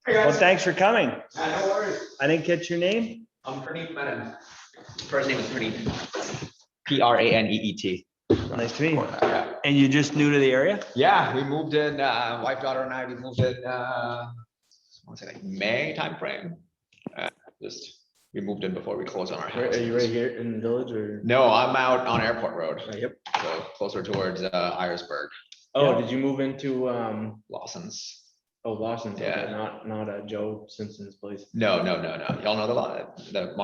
Well, thanks for coming.
No worries.
I didn't catch your name.
I'm Praneet Menon. First name is Praneet. Praneet.
Nice to meet you. And you're just new to the area?
Yeah, we moved in, wife, daughter and I, we moved in, I want to say like May timeframe. We moved in before we closed on our house.
Are you right here in the village or?
No, I'm out on Airport Road,
Yep.
so closer towards Irisburg,
Oh,
Yeah.
did you move into,
Lawson's.
oh, Lawson's? Okay,
Yeah.
Not Joe Simpson's place.
No. Y'all know the Mark and